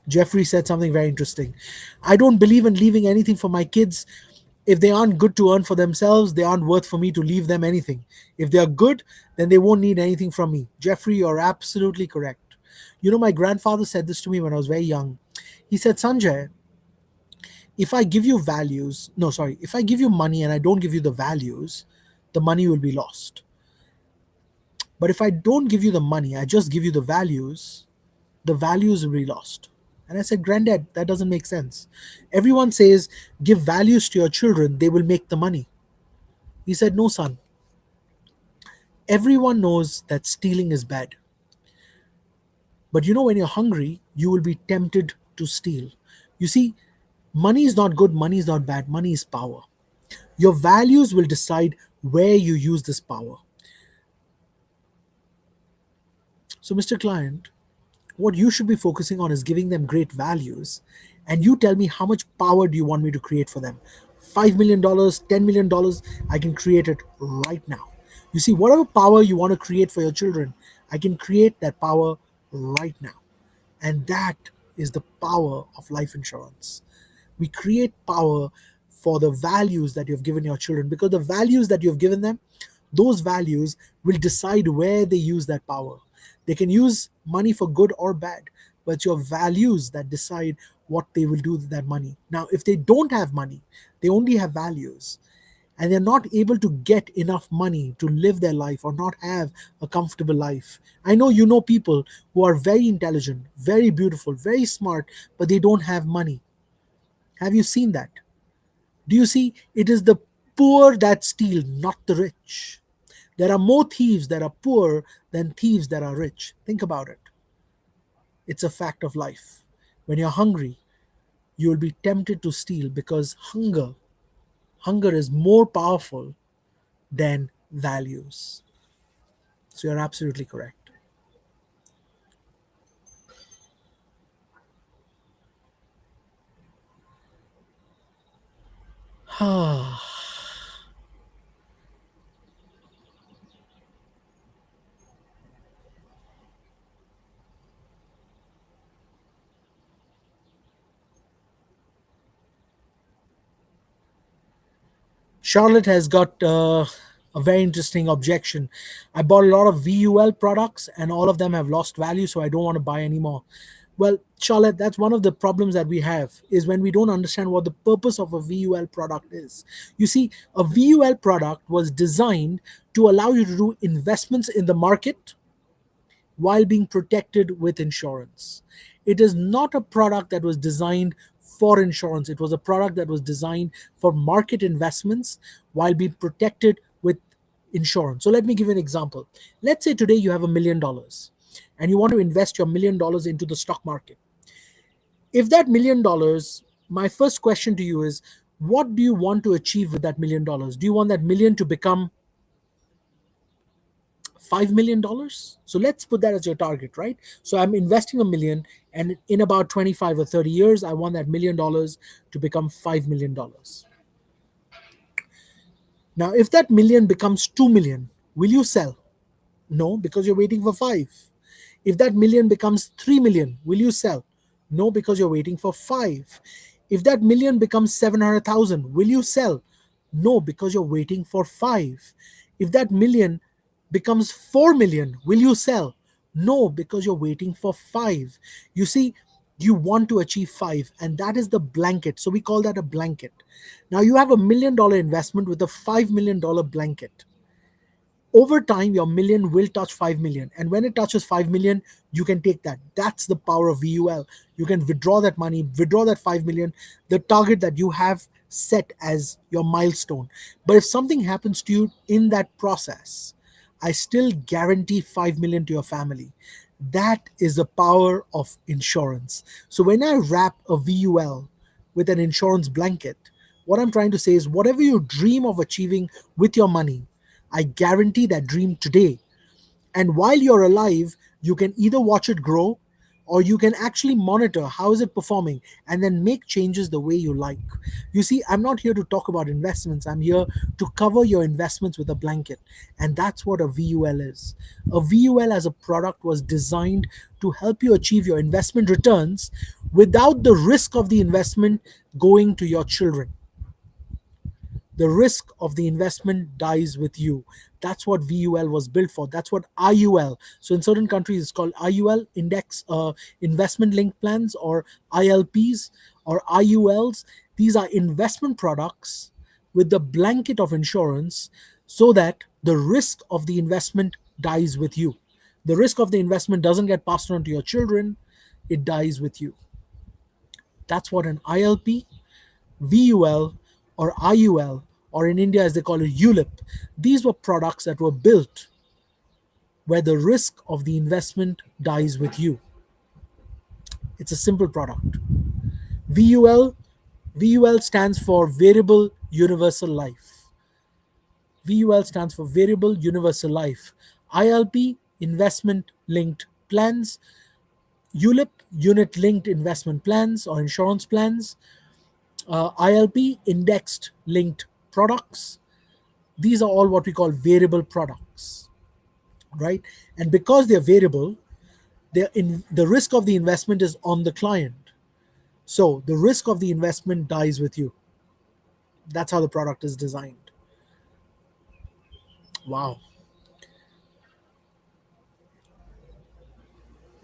Jeffrey said something very interesting. I don't believe in leaving anything for my kids. If they aren't good to earn for themselves, they aren't worth for me to leave them anything. If they are good, then they won't need anything from me. Jeffrey, you're absolutely correct. You know, my grandfather said this to me when I was very young. He said, Sanjay, if I give you values, no, sorry, if I give you money and I don't give you the values, the money will be lost. But if I don't give you the money, I just give you the values will be lost. And I said, Granddad, that doesn't make sense. Everyone says, give values to your children, they will make the money. He said, no, son. Everyone knows that stealing is bad. But you know, when you're hungry, you will be tempted to steal. You see, money is not good, money is not bad, money is power. Your values will decide where you use this power. So, Mr. Client, what you should be focusing on is giving them great values. And you tell me, how much power do you want me to create for them? $5 million, $10 million, I can create it right now. You see, whatever power you want to create for your children, I can create that power right now. And that is the power of life insurance. We create power for the values that you've given your children, because the values that you've given them, those values will decide where they use that power. They can use money for good or bad, but it's your values that decide what they will do with that money. Now, if they don't have money, they only have values, and they're not able to get enough money to live their life or not have a comfortable life. I know you know people who are very intelligent, very beautiful, very smart, but they don't have money. Have you seen that? Do you see? It is the poor that steal, not the rich. There are more thieves that are poor than thieves that are rich. Think about it. It's a fact of life. When you're hungry, you will be tempted to steal because hunger is more powerful than values. So you're absolutely correct. Charlotte has got a very interesting objection. I bought a lot of VUL products and all of them have lost value, so I don't want to buy anymore. Well, Charlotte, that's one of the problems that we have is when we don't understand what the purpose of a VUL product is. You see, a VUL product was designed to allow you to do investments in the market while being protected with insurance. It is not a product that was designed for insurance. It was a product that was designed for market investments while being protected with insurance. So let me give you an example. Let's say today you have $1 million and you want to invest your $1 million into the stock market. If that $1 million, my first question to you is, what do you want to achieve with that $1 million? Do you want that million to become $5 million? So let's put that as your target, right? So I'm investing a million, and in about 25 or 30 years, I want that $1 million to become $5 million. Now, if that million becomes 2 million, will you sell? No, because you're waiting for five. If that million becomes 3 million, will you sell? No, because you're waiting for five. If that million becomes 700,000, will you sell? No, because you're waiting for 5. If that million becomes 4 million, will you sell? No, because you're waiting for 5. You see, you want to achieve 5, and that is the blanket. So we call that a blanket. Now you have $1 million investment with a $5 million blanket. Over time your million will touch 5 million, and when it touches 5 million you can take that. That's the power of VUL. You can withdraw that money, withdraw that 5 million, the target that you have set as your milestone. But if something happens to you in that process, I still guarantee 5 million to your family. That is the power of insurance. So when I wrap a VUL with an insurance blanket, what I'm trying to say is whatever you dream of achieving with your money, I guarantee that dream today. And while you're alive, you can either watch it grow, or you can actually monitor how is it performing and then make changes the way you like. You see, I'm not here to talk about investments. I'm here to cover your investments with a blanket. And that's what a VUL is. A VUL as a product was designed to help you achieve your investment returns without the risk of the investment going to your children. The risk of the investment dies with you. That's what VUL was built for. That's what IUL. So in certain countries, it's called IUL, index investment linked plans, or ILPs or IULs. These are investment products with the blanket of insurance, so that the risk of the investment dies with you. The risk of the investment doesn't get passed on to your children, it dies with you. That's what an ILP, VUL, or IUL, or in India as they call it ULIP. These were products that were built where the risk of the investment dies with you. It's a simple product. VUL VUL stands for Variable Universal Life. VUL stands for Variable Universal Life. ILP, Investment Linked Plans. ULIP, Unit Linked Investment Plans or Insurance Plans. ILP, Indexed Linked Products. These are all what we call variable products, right? And because they're variable, the risk of the investment is on the client. So the risk of the investment dies with you. That's how the product is designed. Wow.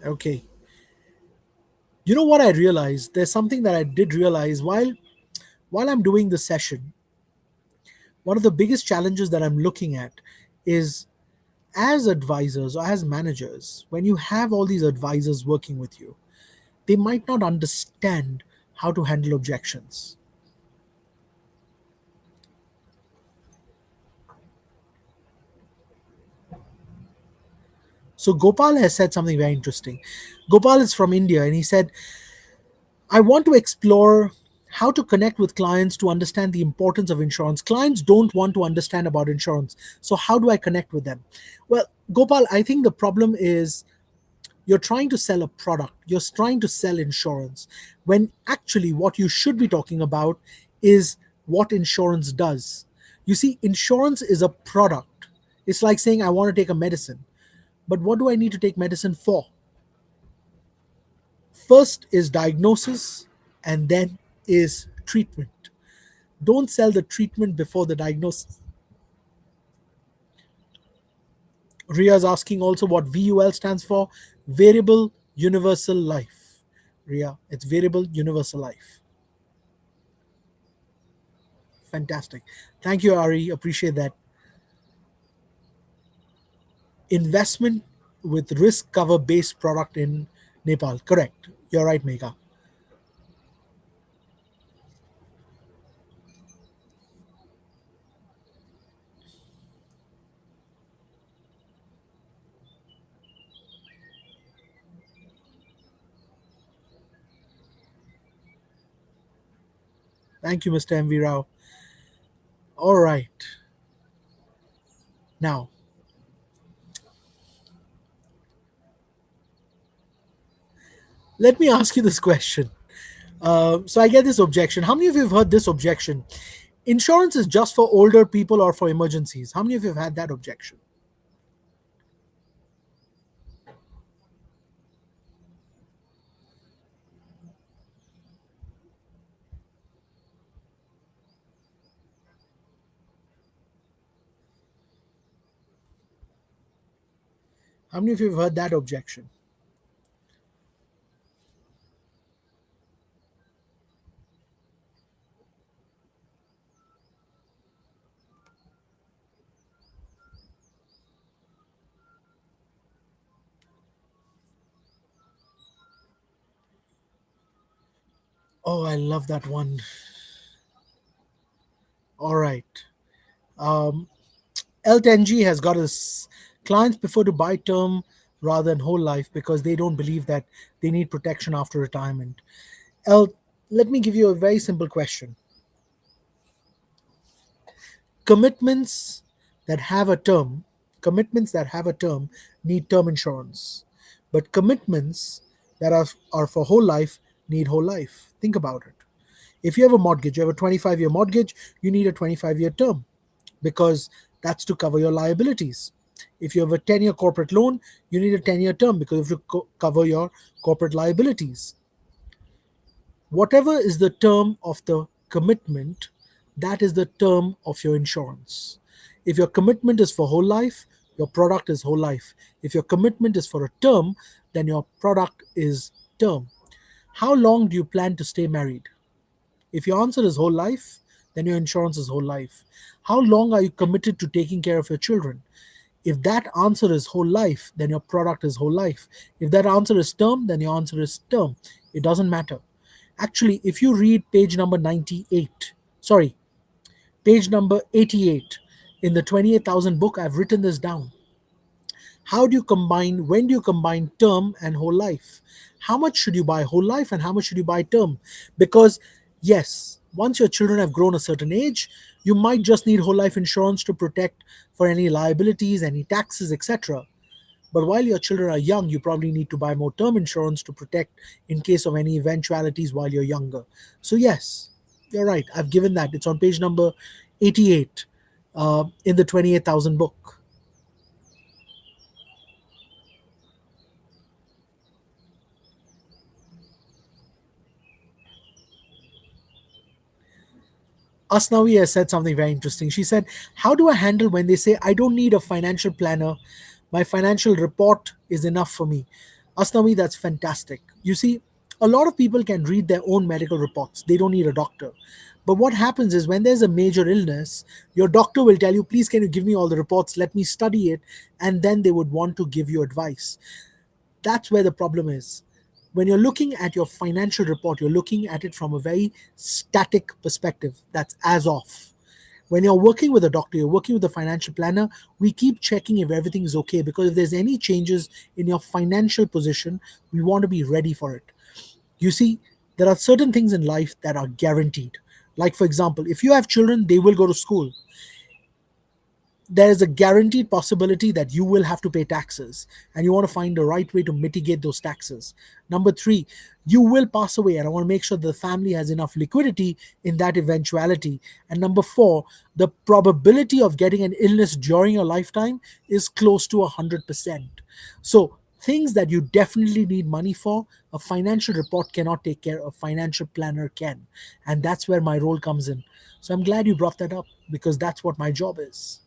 Okay. You know what I realized? There's something that I did realize while I'm doing the session. One of the biggest challenges that I'm looking at is, as advisors or as managers, when you have all these advisors working with you, they might not understand how to handle objections. So Gopal has said something very interesting. Gopal is from India, and he said, I want to explore how to connect with clients to understand the importance of insurance. Clients don't want to understand about insurance. So how do I connect with them? Well, Gopal, I think the problem is you're trying to sell a product, you're trying to sell insurance, when actually what you should be talking about is what insurance does. You see, insurance is a product. It's like saying, I want to take a medicine. But what do I need to take medicine for? First is diagnosis, and then is treatment. Don't sell the treatment before the diagnosis. Ria is asking also what VUL stands for. Variable Universal Life. Ria, it's Variable Universal Life. Fantastic. Thank you, Ari. Appreciate that. Investment with risk cover based product in Nepal. Correct. You're right, Megha. Thank you, Mr. MV Rao. All right. Now, let me ask you this question. So I get this objection. How many of you have heard this objection? Insurance is just for older people or for emergencies. How many of you have had that objection? How many of you have heard that objection? Oh, I love that one. All right. Um, L10G has got his clients prefer to buy term rather than whole life because they don't believe that they need protection after retirement. L, let me give you a very simple question. Commitments that have a term, commitments that have a term need term insurance, but commitments that are for whole life need whole life. Think about it. If you have a mortgage, you have a 25-year mortgage, you need a 25-year term because that's to cover your liabilities. If you have a 10-year corporate loan, you need a 10-year term because you have to cover your corporate liabilities. Whatever is the term of the commitment, that is the term of your insurance. If your commitment is for whole life, your product is whole life. If your commitment is for a term, then your product is term. How long do you plan to stay married? If your answer is whole life, then your insurance is whole life. How long are you committed to taking care of your children? If that answer is whole life, then your product is whole life. If that answer is term, then your answer is term. It doesn't matter. Actually, if you read page number 98, sorry, page number 88 in the 28,000 book, I've written this down. How do you combine, when do you combine term and whole life? How much should you buy whole life and how much should you buy term? Because, yes, once your children have grown a certain age, you might just need whole life insurance to protect for any liabilities, any taxes, etc. But while your children are young, you probably need to buy more term insurance to protect in case of any eventualities while you're younger. So, yes, you're right. I've given that. It's on page number 88 in the 28,000 book. Asnawi has said something very interesting. She said, how do I handle when they say, I don't need a financial planner? My financial report is enough for me. Asnawi, that's fantastic. You see, a lot of people can read their own medical reports, they don't need a doctor. But what happens is when there's a major illness, your doctor will tell you, please, can you give me all the reports? Let me study it. And then they would want to give you advice. That's where the problem is. When you're looking at your financial report, you're looking at it from a very static perspective. That's as of. When you're working with a doctor, you're working with a financial planner, we keep checking if everything is okay because if there's any changes in your financial position, we want to be ready for it. You see, there are certain things in life that are guaranteed. Like, for example, if you have children, they will go to school. There is a guaranteed possibility that you will have to pay taxes and you want to find the right way to mitigate those taxes. Number three, you will pass away and I want to make sure the family has enough liquidity in that eventuality. And number four, the probability of getting an illness during your lifetime is close to 100%. So things that you definitely need money for, a financial report cannot take care, a financial planner can. And that's where my role comes in. So I'm glad you brought that up because that's what my job is.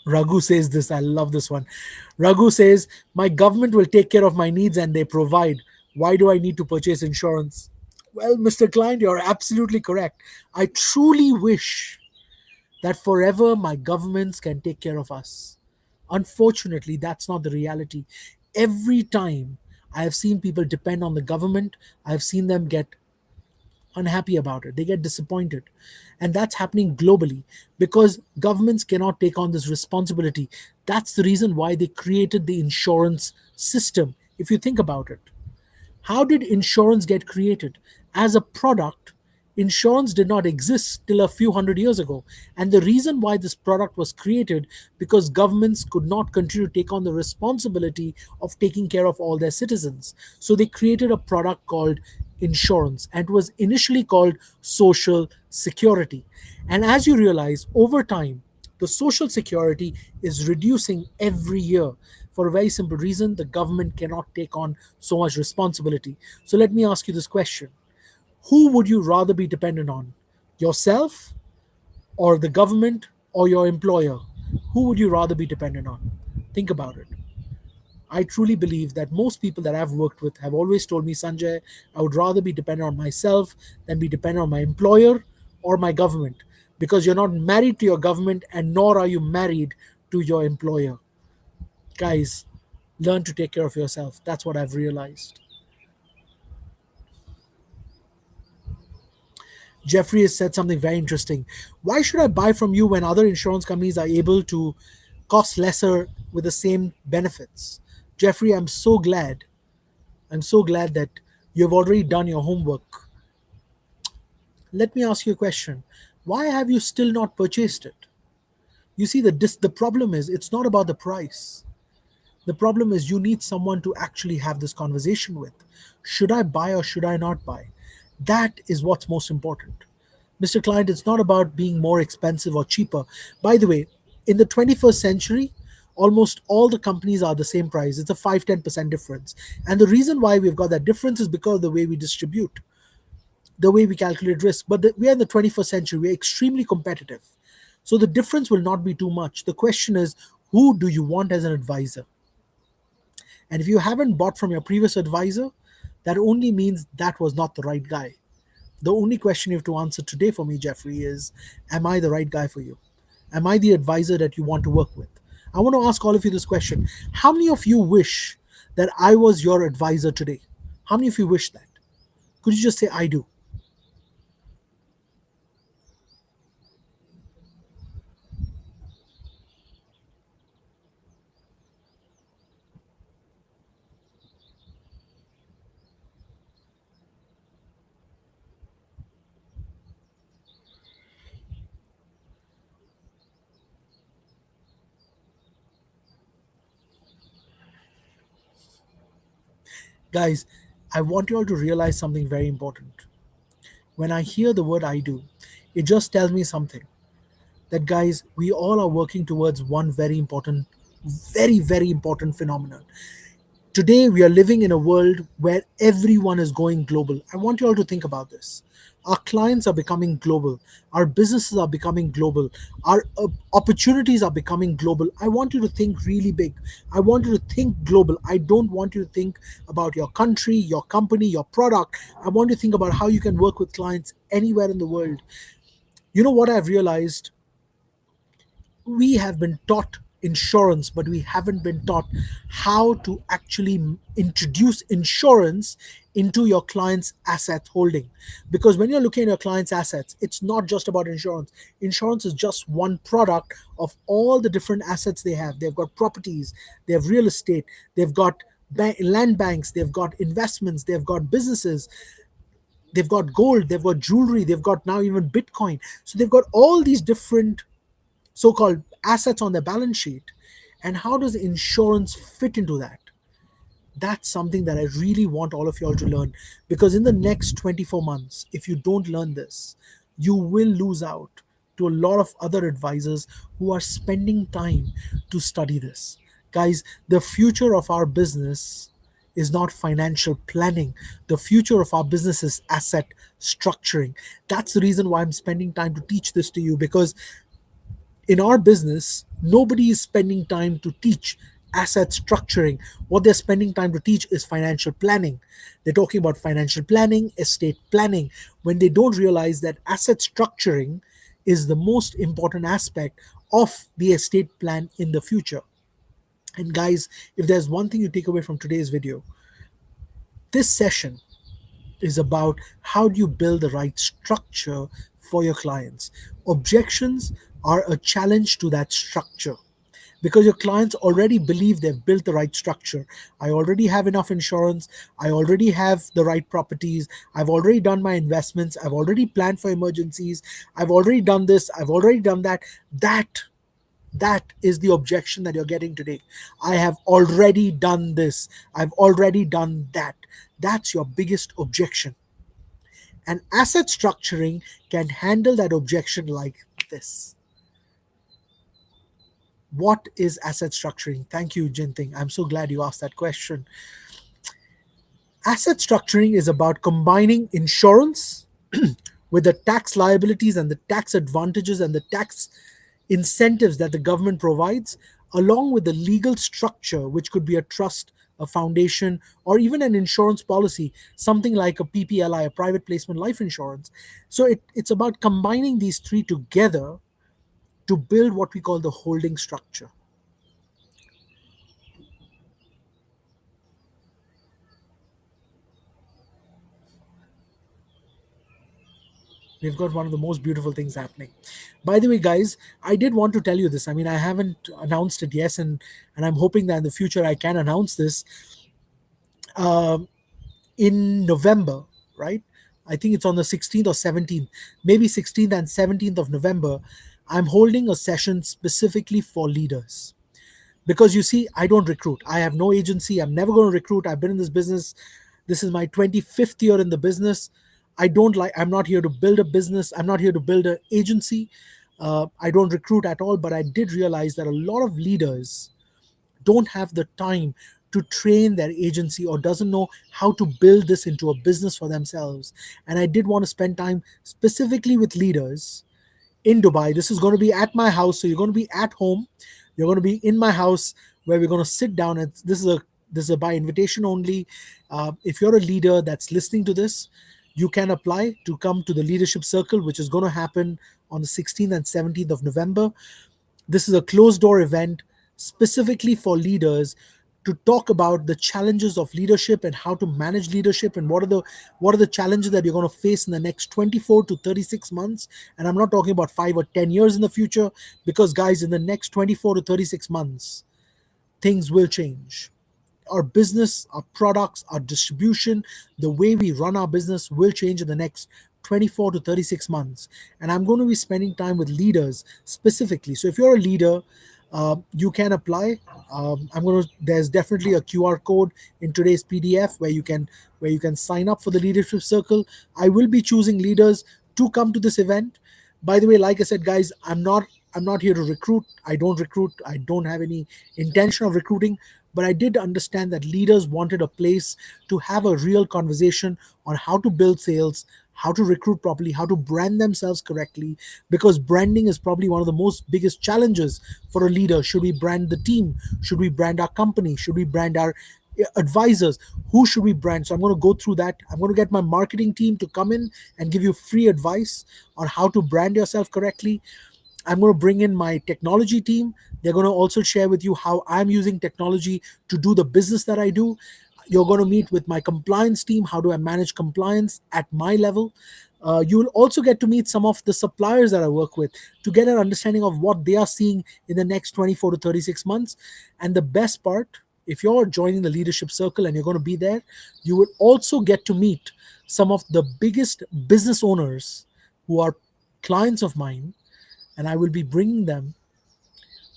Raghu says this. I love this one. Raghu says, my government will take care of my needs and they provide. Why do I need to purchase insurance? Well, Mr. Client, you're absolutely correct. I truly wish that forever my governments can take care of us. Unfortunately, that's not the reality. Every time I have seen people depend on the government, I have seen them get unhappy about it. They get disappointed. And that's happening globally because governments cannot take on this responsibility. That's the reason why they created the insurance system. If you think about it, how did insurance get created? As a product, insurance did not exist till a few hundred years ago. And the reason why this product was created because governments could not continue to take on the responsibility of taking care of all their citizens. So they created a product called insurance and it was initially called social security. And as you realize over time, the social security is reducing every year for a very simple reason: the government cannot take on so much responsibility. So let me ask you this question: Who would you rather be dependent on? Yourself or the government or your employer? Who would you rather be dependent on? Think about it. I truly believe that most people that I've worked with have always told me, Sanjay, I would rather be dependent on myself than be dependent on my employer or my government, because you're not married to your government and nor are you married to your employer. Guys, learn to take care of yourself. That's what I've realized. Jeffrey has said something very interesting. Why should I buy from you when other insurance companies are able to cost lesser with the same benefits? Jeffrey, I'm so glad. I'm so glad that you've already done your homework. Let me ask you a question. Why have you still not purchased it? You see, the problem is it's not about the price. The problem is you need someone to actually have this conversation with. Should I buy or should I not buy? That is what's most important. Mr. Client, it's not about being more expensive or cheaper. By the way, in the 21st century, almost all the companies are the same price. It's a 5-10% difference. And the reason why we've got that difference is because of the way we distribute, the way we calculate risk. But we are in the 21st century, we're extremely competitive. So the difference will not be too much. The question is, who do you want as an advisor? And if you haven't bought from your previous advisor, that only means that was not the right guy. The only question you have to answer today for me, Jeffrey, is, am I the right guy for you? Am I the advisor that you want to work with? I want to ask all of you this question. How many of you wish that I was your advisor today? How many of you wish that? Could you just say, I do? Guys, I want you all to realize something very important. When I hear the word I do, it just tells me something, that guys, we all are working towards one very important, very important phenomenon. Today, we are living in a world where everyone is going global. I want you all to think about this. Our clients are becoming global. Our businesses are becoming global. Our opportunities are becoming global. I want you to think really big. I want you to think global. I don't want you to think about your country, your company, your product. I want you to think about how you can work with clients anywhere in the world. You know what I've realized? We have been taught insurance, but we haven't been taught how to actually introduce insurance into your client's asset holding. Because when you're looking at your client's assets, it's not just about insurance. Insurance is just one product of all the different assets they have. They've got properties, they have real estate, they've got land banks, they've got investments, they've got businesses, they've got gold, they've got jewelry, they've got now even Bitcoin. So they've got all these different so-called assets on their balance sheet. And how does insurance fit into that? That's something that I really want all of y'all to learn, because in the next 24 months, if you don't learn this, you will lose out to a lot of other advisors who are spending time to study this. Guys, the future of our business is not financial planning. The future of our business is asset structuring. That's the reason why I'm spending time to teach this to you, because in our business, nobody is spending time to teach asset structuring. What they're spending time to teach is financial planning. They're talking about financial planning, estate planning, when they don't realize that asset structuring is the most important aspect of the estate plan in the future. And guys, if there's one thing you take away from today's video, this session is about how do you build the right structure for your clients. Objections are a challenge to that structure, because your clients already believe they've built the right structure. I already have enough insurance. I already have the right properties. I've already done my investments. I've already planned for emergencies. I've already done this. I've already done that. That is the objection that you're getting today. I have already done this. I've already done that. That's your biggest objection. And asset structuring can handle that objection like this. What is asset structuring? Thank you, Jinting. I'm so glad you asked that question. Asset structuring is about combining insurance with the tax liabilities and the tax advantages and the tax incentives that the government provides, along with the legal structure, which could be a trust, a foundation, or even an insurance policy, something like a PPLI, a private placement life insurance. So it's about combining these three together to build what we call the holding structure. We've got one of the most beautiful things happening. By the way, guys, I did want to tell you this. I mean, I haven't announced it yet, and I'm hoping that in the future I can announce this. In November, right? I think it's on the 16th or 17th, maybe 16th and 17th of November. I'm holding a session specifically for leaders. Because you see, I don't recruit. I have no agency. I'm never going to recruit. I've been in this business. This is my 25th year in the business. I'm not here to build a business. I'm not here to build an agency. I don't recruit at all. But I did realize that a lot of leaders don't have the time to train their agency or doesn't know how to build this into a business for themselves. And I did want to spend time specifically with leaders in Dubai. This is going to be at my house, so you're going to be at home. You're going to be in my house where we're going to sit down. And this is a by invitation only. If you're a leader that's listening to this, you can apply to come to the leadership circle, which is going to happen on the 16th and 17th of November. This is a closed door event specifically for leaders to talk about the challenges of leadership and how to manage leadership and what are the challenges that you're going to face in the next 24 to 36 months. And I'm not talking about 5 or 10 years in the future, because guys, in the next 24 to 36 months things will change. Our business, our products, our distribution, the way we run our business will change in the next 24 to 36 months. And I'm going to be spending time with leaders specifically. So if you're a leader, you can apply. There's definitely a QR code in today's PDF where you can sign up for the leadership circle. I will be choosing leaders to come to this event. By the way, like I said, guys, I'm not here to recruit. I don't recruit. I don't have any intention of recruiting. But I did understand that leaders wanted a place to have a real conversation on how to build sales, how to recruit properly, how to brand themselves correctly, because branding is probably one of the most biggest challenges for a leader. Should we brand the team? Should we brand our company? Should we brand our advisors? Who should we brand? So I'm going to go through that. I'm going to get my marketing team to come in and give you free advice on how to brand yourself correctly. I'm going to bring in my technology team. They're going to also share with you how I'm using technology to do the business that I do. You're going to meet with my compliance team. How do I manage compliance at my level? You will also get to meet some of the suppliers that I work with to get an understanding of what they are seeing in the next 24 to 36 months. And the best part, if you're joining the leadership circle and you're going to be there, you will also get to meet some of the biggest business owners who are clients of mine, and I will be bringing them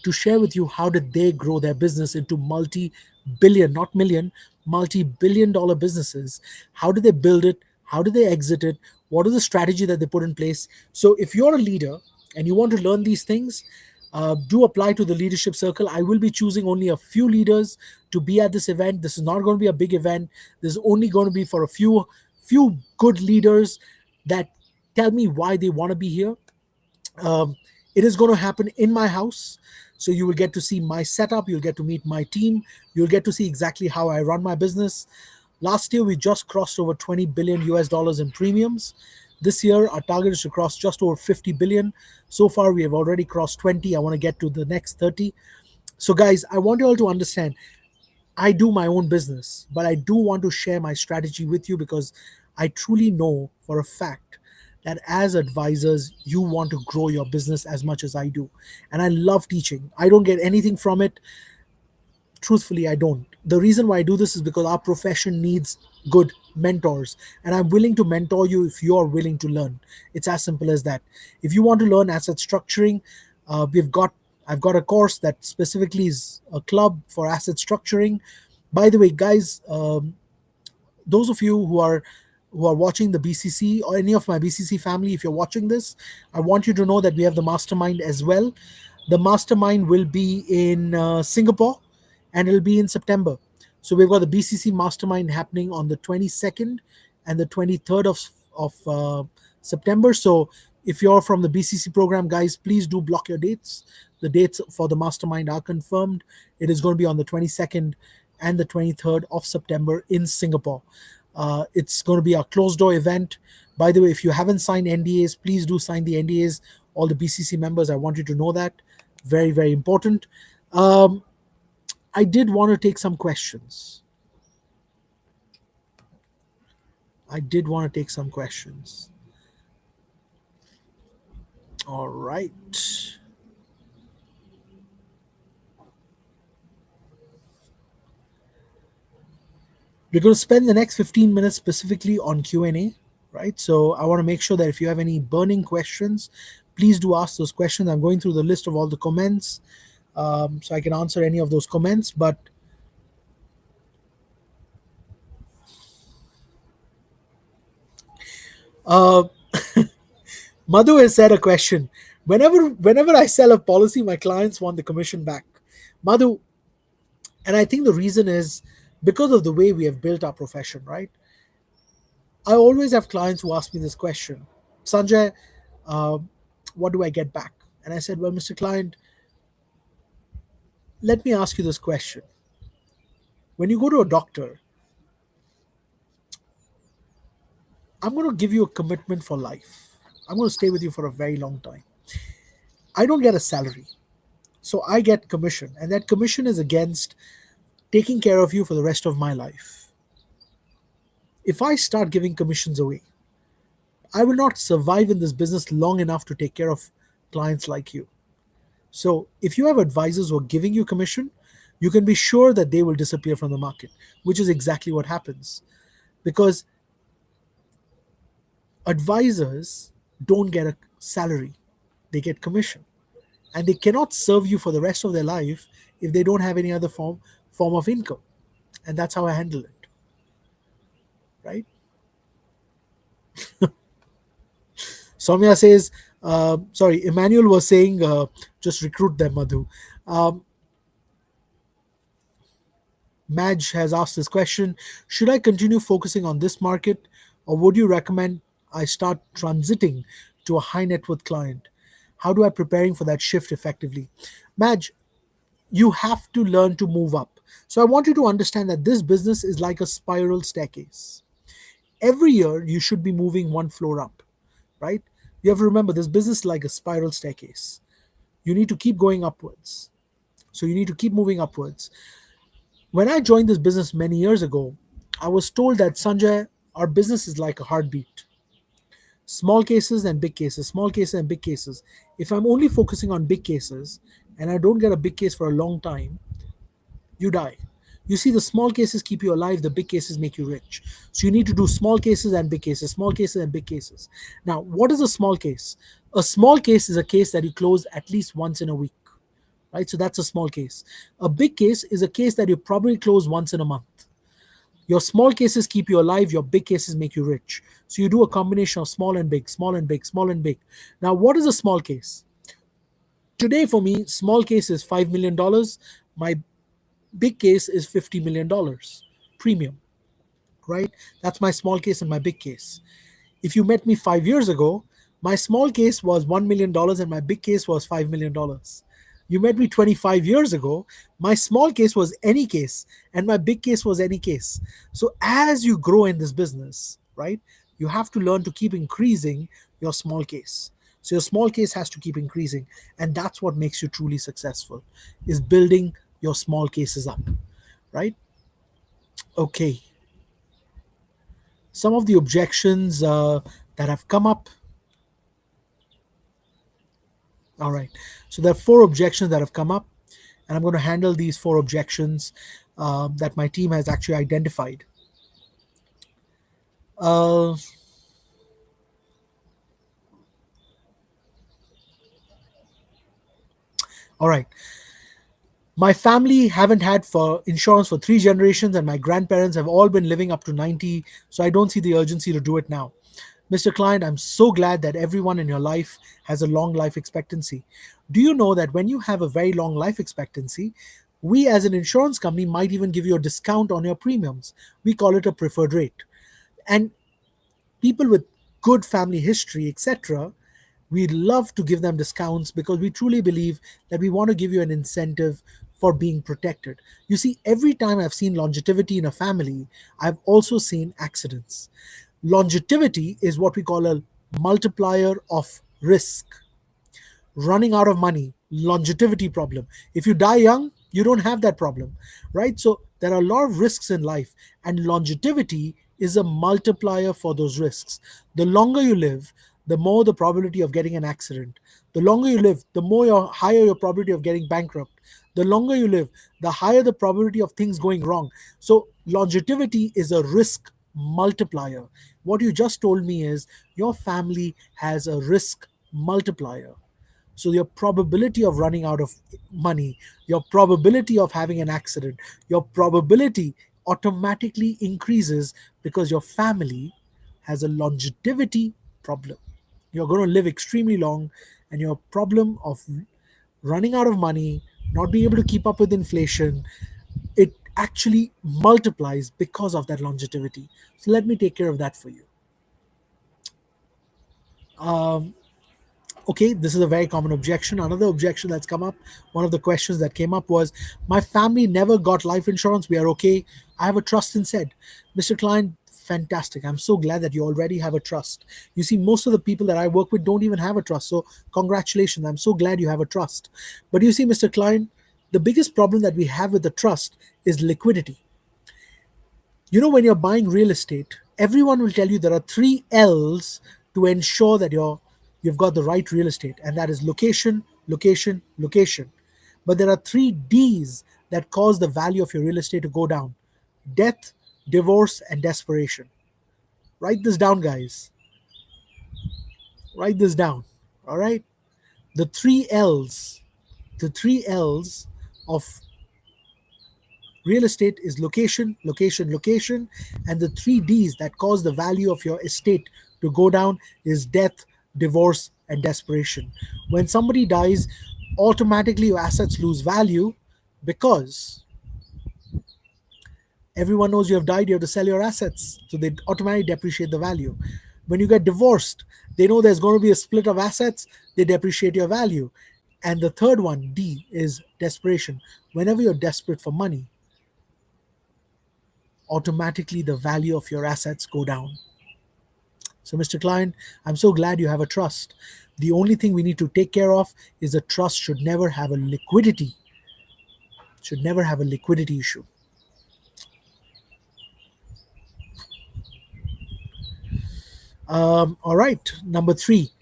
to share with you how did they grow their business into multi-billion, not million, multi-billion dollar businesses. How did they build it? How did they exit it? What is the strategy that they put in place? So if you're a leader and you want to learn these things, do apply to the leadership circle. I will be choosing only a few leaders to be at this event. This is not going to be a big event. This is only going to be for a few good leaders that tell me why they want to be here. um, it is going to happen in my house. So you will get to see my setup. You'll get to meet my team. You'll get to see exactly how I run my business. Last year, we just crossed over 20 billion US dollars in premiums. This year, our target is to cross just over 50 billion. So far, we have already crossed 20. I want to get to the next 30. So, guys, I want you all to understand I do my own business, but I do want to share my strategy with you because I truly know for a fact that as advisors, you want to grow your business as much as I do. And I love teaching. I don't get anything from it. Truthfully, I don't. The reason why I do this is because our profession needs good mentors, and I'm willing to mentor you if you're willing to learn. It's as simple as that. If you want to learn asset structuring, we've got I've got a course that specifically is a club for asset structuring. By the way, guys, those of you who are watching the BCC or any of my BCC family, if you're watching this, I want you to know that we have the mastermind as well. The mastermind will be in Singapore, and it'll be in September. So we've got the BCC Mastermind happening on the 22nd and the 23rd of September. So if you're from the BCC program, guys, please do block your dates. The dates for the Mastermind are confirmed. It is going to be on the 22nd and the 23rd of September in Singapore. It's going to be a closed door event. By the way, if you haven't signed NDAs, please do sign the NDAs. All the BCC members, I want you to know that. Very, very important. Um, I did want to take some questions. I did want to take some questions. All right. We're going to spend the next 15 minutes specifically on Q&A, right? So I want to make sure that if you have any burning questions, please do ask those questions. I'm going through the list of all the comments, so I can answer any of those comments. But uh, Madhu has said a question. Whenever I sell a policy, my clients want the commission back. Madhu, and I think the reason is because of the way we have built our profession, right? I always have clients who ask me this question, Sanjay, uh, what do I get back? And I said, well, Mr. Client, let me ask you this question. When you go to a doctor, I'm going to give you a commitment for life. I'm going to stay with you for a very long time. I don't get a salary. So I get commission, and that commission is against taking care of you for the rest of my life. If I start giving commissions away, I will not survive in this business long enough to take care of clients like you. So if you have advisors who are giving you commission, you can be sure that they will disappear from the market, which is exactly what happens. Because advisors don't get a salary, they get commission. And they cannot serve you for the rest of their life if they don't have any other form of income. And that's how I handle it. Right? Soumya says, sorry, Emmanuel was saying, just recruit them, Madhu. Um, Madge has asked this question. Should I continue focusing on this market, or would you recommend I start transiting to a high net worth client? How do I preparing for that shift effectively? Madge, you have to learn to move up. So I want you to understand that this business is like a spiral staircase. Every year you should be moving one floor up, right? You have to remember this business is like a spiral staircase. You need to keep going upwards. So you need to keep moving upwards. When I joined this business many years ago, I was told that Sanjay, our business is like a heartbeat. Small cases and big cases, small cases and big cases. If I'm only focusing on big cases and I don't get a big case for a long time, you die. You see, the small cases keep you alive, the big cases make you rich. So you need to do small cases and big cases, small cases and big cases. Now, what is a small case? A small case is a case that you close at least once in a week, right? So that's a small case. A big case is a case that you probably close once in a month. Your small cases keep you alive, your big cases make you rich. So you do a combination of small and big, small and big, small and big. Now, what is a small case? Today, for me, small case is $5 million. My big case is $50 million premium, right? That's my small case and my big case. If you met me 5 years ago, my small case was $1 million and my big case was $5 million. You met me 25 years ago, my small case was any case and my big case was any case. So as you grow in this business, right, you have to learn to keep increasing your small case. So your small case has to keep increasing. And that's what makes you truly successful, is building your small cases up, right? Okay. Some of the objections that have come up. All right. So there are 4 objections that have come up, and I'm going to handle these 4 objections that my team has actually identified. Uh, all right. My family haven't had for insurance for 3 generations, and my grandparents have all been living up to 90, so I don't see the urgency to do it now. Mr. Client, I'm so glad that everyone in your life has a long life expectancy. Do you know that when you have a very long life expectancy, We, as an insurance company, might even give you a discount on your premiums. We call it a preferred rate. And people with good family history, etc., we love to give them discounts because we truly believe that we want to give you an incentive for being protected. You see, every time I've seen longevity in a family, I've also seen accidents. Longevity is what we call a multiplier of risk. Running out of money, longevity problem. If you die young, you don't have that problem, right? So there are a lot of risks in life, and longevity is a multiplier for those risks. The longer you live, the more the probability of getting an accident. The longer you live, the more higher your probability of getting bankrupt. The longer you live, the higher the probability of things going wrong. So longevity is a risk multiplier. What you just told me is your family has a risk multiplier. So your probability of running out of money, your probability of having an accident, your probability automatically increases because your family has a longevity problem. You're going to live extremely long, and your problem of running out of money, not being able to keep up with inflation, it actually multiplies because of that longevity. So let me take care of that for you. Okay, this is a very common objection. Another objection that's come up, one of the questions that came up was, my family never got life insurance. We are okay. I have a trust instead. Mr. Klein, fantastic. I'm so glad that you already have a trust. You see, most of the people that I work with don't even have a trust. So, congratulations. I'm so glad you have a trust. But you see, Mr. Klein, the biggest problem that we have with the trust is liquidity. You know, when you're buying real estate, everyone will tell you there are three L's to ensure that you've got the right real estate, and that is location, location, location. But there are three D's that cause the value of your real estate to go down: death, divorce, and desperation. Write this down, guys. Write this down. All right? The three L's, the three L's of real estate is location, location, location, and the three D's that cause the value of your estate to go down is death, divorce, and desperation. When somebody dies, automatically your assets lose value because everyone knows you have died, you have to sell your assets. So they automatically depreciate the value. When you get divorced, they know there's going to be a split of assets, they depreciate your value. And the third one, D, is desperation. Whenever you're desperate for money, automatically the value of your assets go down. So, Mr. Klein, I'm so glad you have a trust. The only thing we need to take care of is the trust should never have a liquidity issue. All right, number three.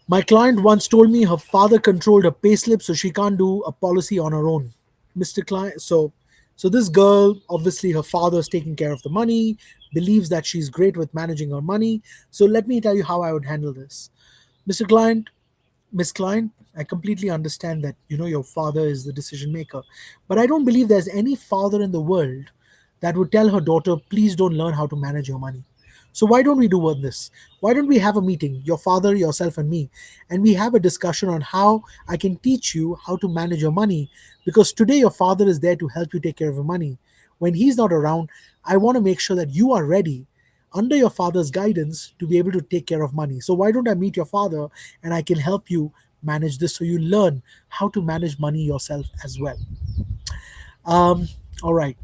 My client once told me her father controlled her payslip, so she can't do a policy on her own. Mr. Client, so this girl, obviously her father is taking care of the money, believes that she's great with managing her money. So let me tell you how I would handle this. Mr. Client, Miss Klein, I completely understand that your father is the decision maker, but I don't believe there's any father in the world that would tell her daughter, "Please don't learn how to manage your money." So why don't we do this? Why don't we have a meeting, your father, yourself, and me, and we have a discussion on how I can teach you how to manage your money? Because today your father is there to help you take care of your money. When he's not around, I want to make sure that you are ready under your father's guidance to be able to take care of money. So why don't I meet your father and I can help you manage this so you learn how to manage money yourself as well. Um, all right.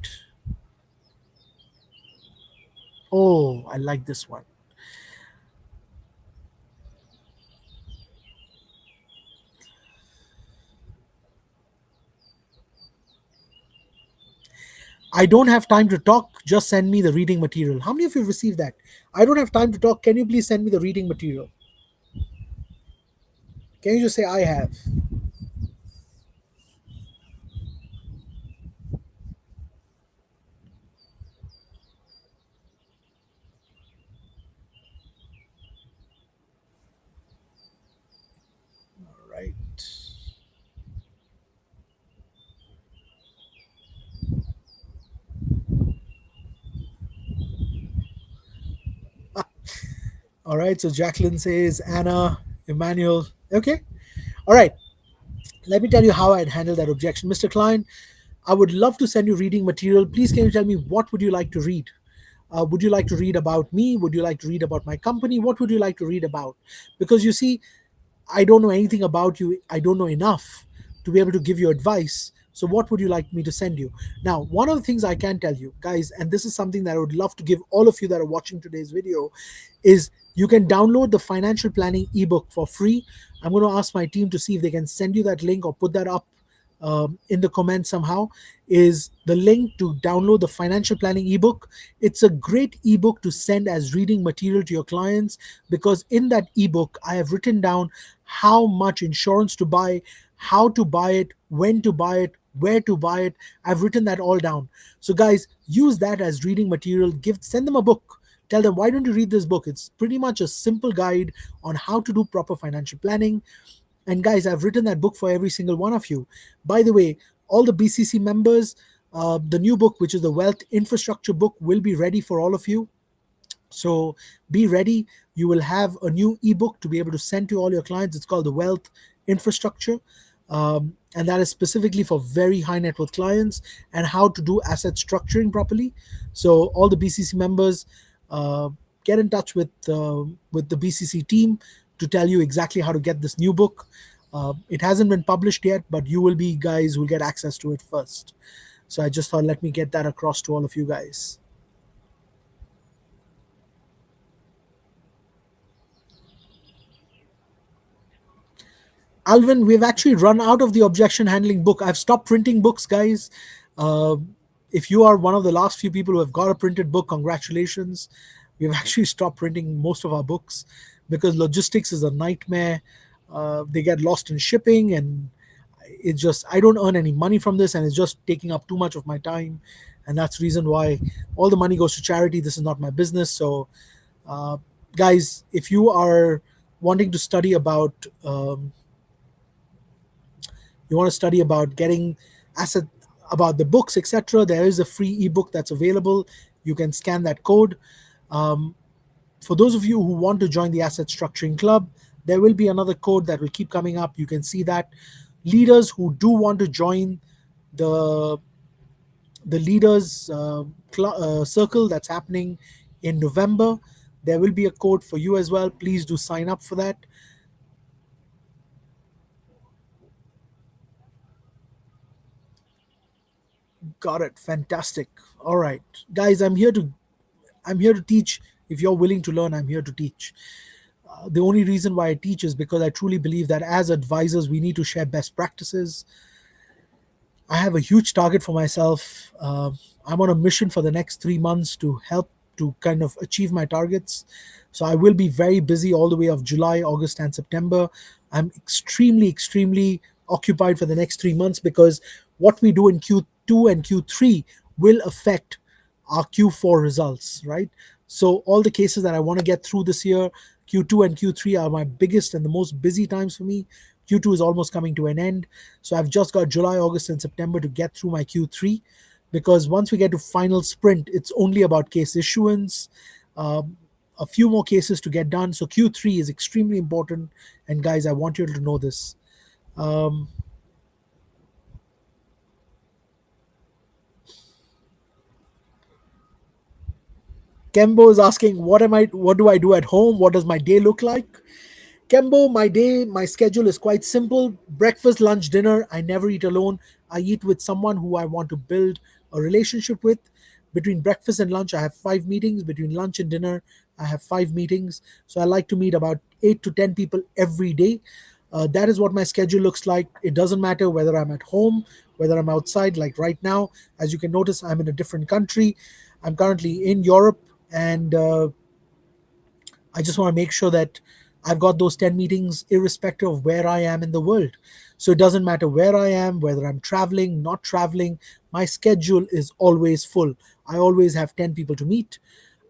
Oh, I like this one. I don't have time to talk. Just send me the reading material. How many of you have received that? I don't have time to talk. Can you please send me the reading material? Can you just say I have? All right. All right. So Jacqueline says Anna, Emmanuel. Okay. All right. Let me tell you how I'd handle that objection. Mr. Klein, I would love to send you reading material. Please, can you tell me what would you like to read? Would you like to read about me? Would you like to read about my company? What would you like to read about? Because you see, I don't know anything about you. I don't know enough to be able to give you advice. So, what would you like me to send you? Now, one of the things I can tell you, guys, and this is something that I would love to give all of you that are watching today's video, is you can download the financial planning ebook for free. I'm going to ask my team to see if they can send you that link or put that up in the comments somehow. Is the link to download the financial planning ebook. It's a great ebook to send as reading material to your clients, because in that ebook I have written down how much insurance to buy, how to buy it, when to buy it, where to buy it. I've written that all down. So guys, use that as reading material. Give Send them a book. Tell them, why don't you read this book? It's pretty much a simple guide on how to do proper financial planning. And guys, I've written that book for every single one of you. By the way, all the BCC members, the new book, which is the Wealth Infrastructure book, will be ready for all of you. So be ready. You will have a new ebook to be able to send to all your clients. It's called the Wealth Infrastructure. And that is specifically for very high net worth clients and how to do asset structuring properly. So all the BCC members, uh, get in touch with the BCC team to tell you exactly how to get this new book. It hasn't been published yet, but you will be guys who will get access to it first. So I just thought, let me get that across to all of you guys. Alvin, we've actually run out of the objection handling book. I've stopped printing books, guys. Uh, if you are one of the last few people who have got a printed book, congratulations. We've actually stopped printing most of our books because logistics is a nightmare. They get lost in shipping, and it's just, I don't earn any money from this, and it's just taking up too much of my time. And that's the reason why all the money goes to charity. This is not my business. So, uh, guys, if you are wanting to study about you want to study about getting asset, about the books, etc., there is a free ebook that's available. You can scan that code. For those of you who want to join the asset structuring club, there will be another code that will keep coming up. You can see that. Leaders who do want to join the the leaders circle that's happening in November, there will be a code for you as well. Please do sign up for that. Got it. Fantastic. All right, guys, I'm here to teach. If you're willing to learn, I'm here to teach. The only reason why I teach is because I truly believe that as advisors, we need to share best practices. I have a huge target for myself. I'm on a mission for the next 3 months to help to kind of achieve my targets. So I will be very busy all the way of July, August, and September. I'm extremely, extremely occupied for the next 3 months because what we do in Q2 and Q3 will affect our Q4 results, right? So all the cases that I want to get through this year, Q2 and Q3 are my biggest and the most busy times for me. Q2 is almost coming to an end. So I've just got July, August, and September to get through my Q3, because once we get to final sprint, it's only about case issuance, um, a few more cases to get done. So Q3 is extremely important. And guys, I want you to know this. Um, Kembo is asking, what do I do at home? What does my day look like? Kembo, my schedule is quite simple. Breakfast, lunch, dinner. I never eat alone. I eat with someone who I want to build a relationship with. Between breakfast and lunch, I have 5 meetings. Between lunch and dinner, I have 5 meetings. So I like to meet about 8 to 10 people every day. That is what my schedule looks like. It doesn't matter whether I'm at home, whether I'm outside. Like right now, as you can notice, I'm in a different country. I'm currently in Europe, and I just want to make sure that I've got those 10 meetings irrespective of where I am in the world. So it doesn't matter where I am, whether I'm traveling, not traveling, my schedule is always full. I always have 10 people to meet.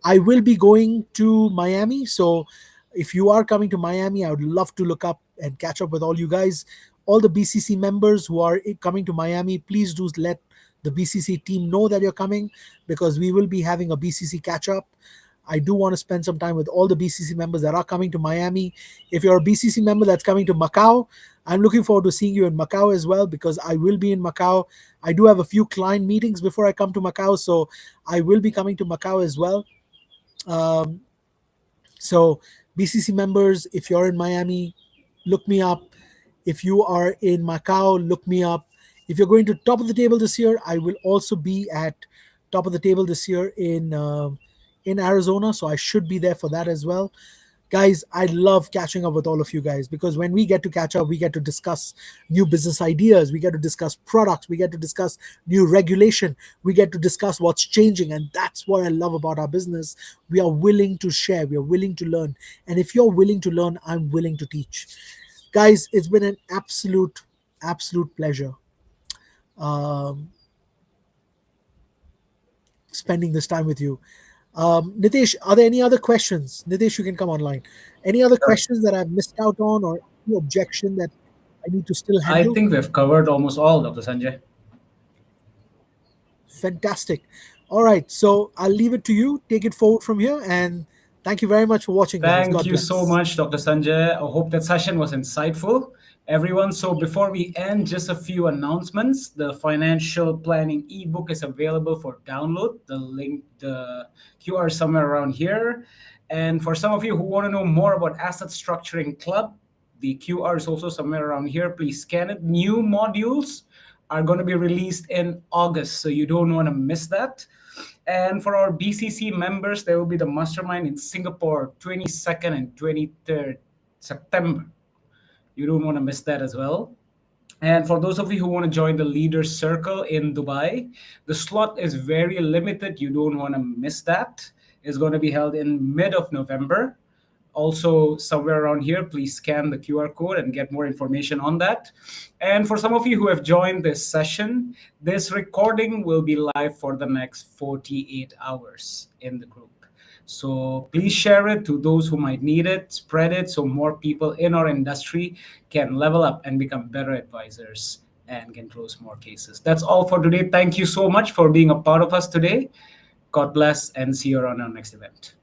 I will be going to Miami. So if you are coming to Miami, I would love to look up and catch up with all you guys. All the BCC members who are coming to Miami, please do let the BCC team know that you're coming, because we will be having a BCC catch up. I do want to spend some time with all the BCC members that are coming to Miami. If you're a BCC member that's coming to Macau, I'm looking forward to seeing you in Macau as well, because I will be in Macau. I do have a few client meetings before I come to Macau, so I will be coming to Macau as well. Um, so, BCC members, if you're in Miami, look me up. If you are in Macau, look me up. If you're going to Top of the Table this year, I will also be at Top of the Table this year in Arizona, so I should be there for that as well. Guys, I love catching up with all of you guys, because when we get to catch up, we get to discuss new business ideas, we get to discuss products, we get to discuss new regulation, we get to discuss what's changing. And that's what I love about our business. We are willing to share, we are willing to learn. And if you're willing to learn, I'm willing to teach. Guys, it's been an absolute pleasure um, spending this time with you. Nitesh, are there any other questions? Nitesh, you can come online. Any other Sure. questions that I've missed out on, or any objection that I need to still I handle? think we've covered almost all, Dr. Sanjay. Fantastic. All right, so I'll leave it to you. Take it forward from here, and thank you very much for watching, guys. Thank God you so bless. much, Dr. Sanjay. I hope that session was insightful, everyone. So, before we end, just a few announcements. The financial planning ebook is available for download. The QR is somewhere around here. And for some of you who want to know more about Asset Structuring Club, the QR is also somewhere around here. Please scan it. New modules are going to be released in August, so you don't want to miss that. And for our BCC members, there will be the mastermind in Singapore, 22nd and 23rd September. You don't want to miss that as well. And for those of you who want to join the Leaders Circle in Dubai, the slot is very limited. You don't want to miss that. It's going to be held in mid of November. Also, somewhere around here, please scan the QR code and get more information on that. And for some of you who have joined this session, this recording will be live for the next 48 hours in the group. So please share it to those who might need it, spread it so more people in our industry can level up and become better advisors and can close more cases. That's all for today. Thank you so much for being a part of us today. God bless and see you on our next event.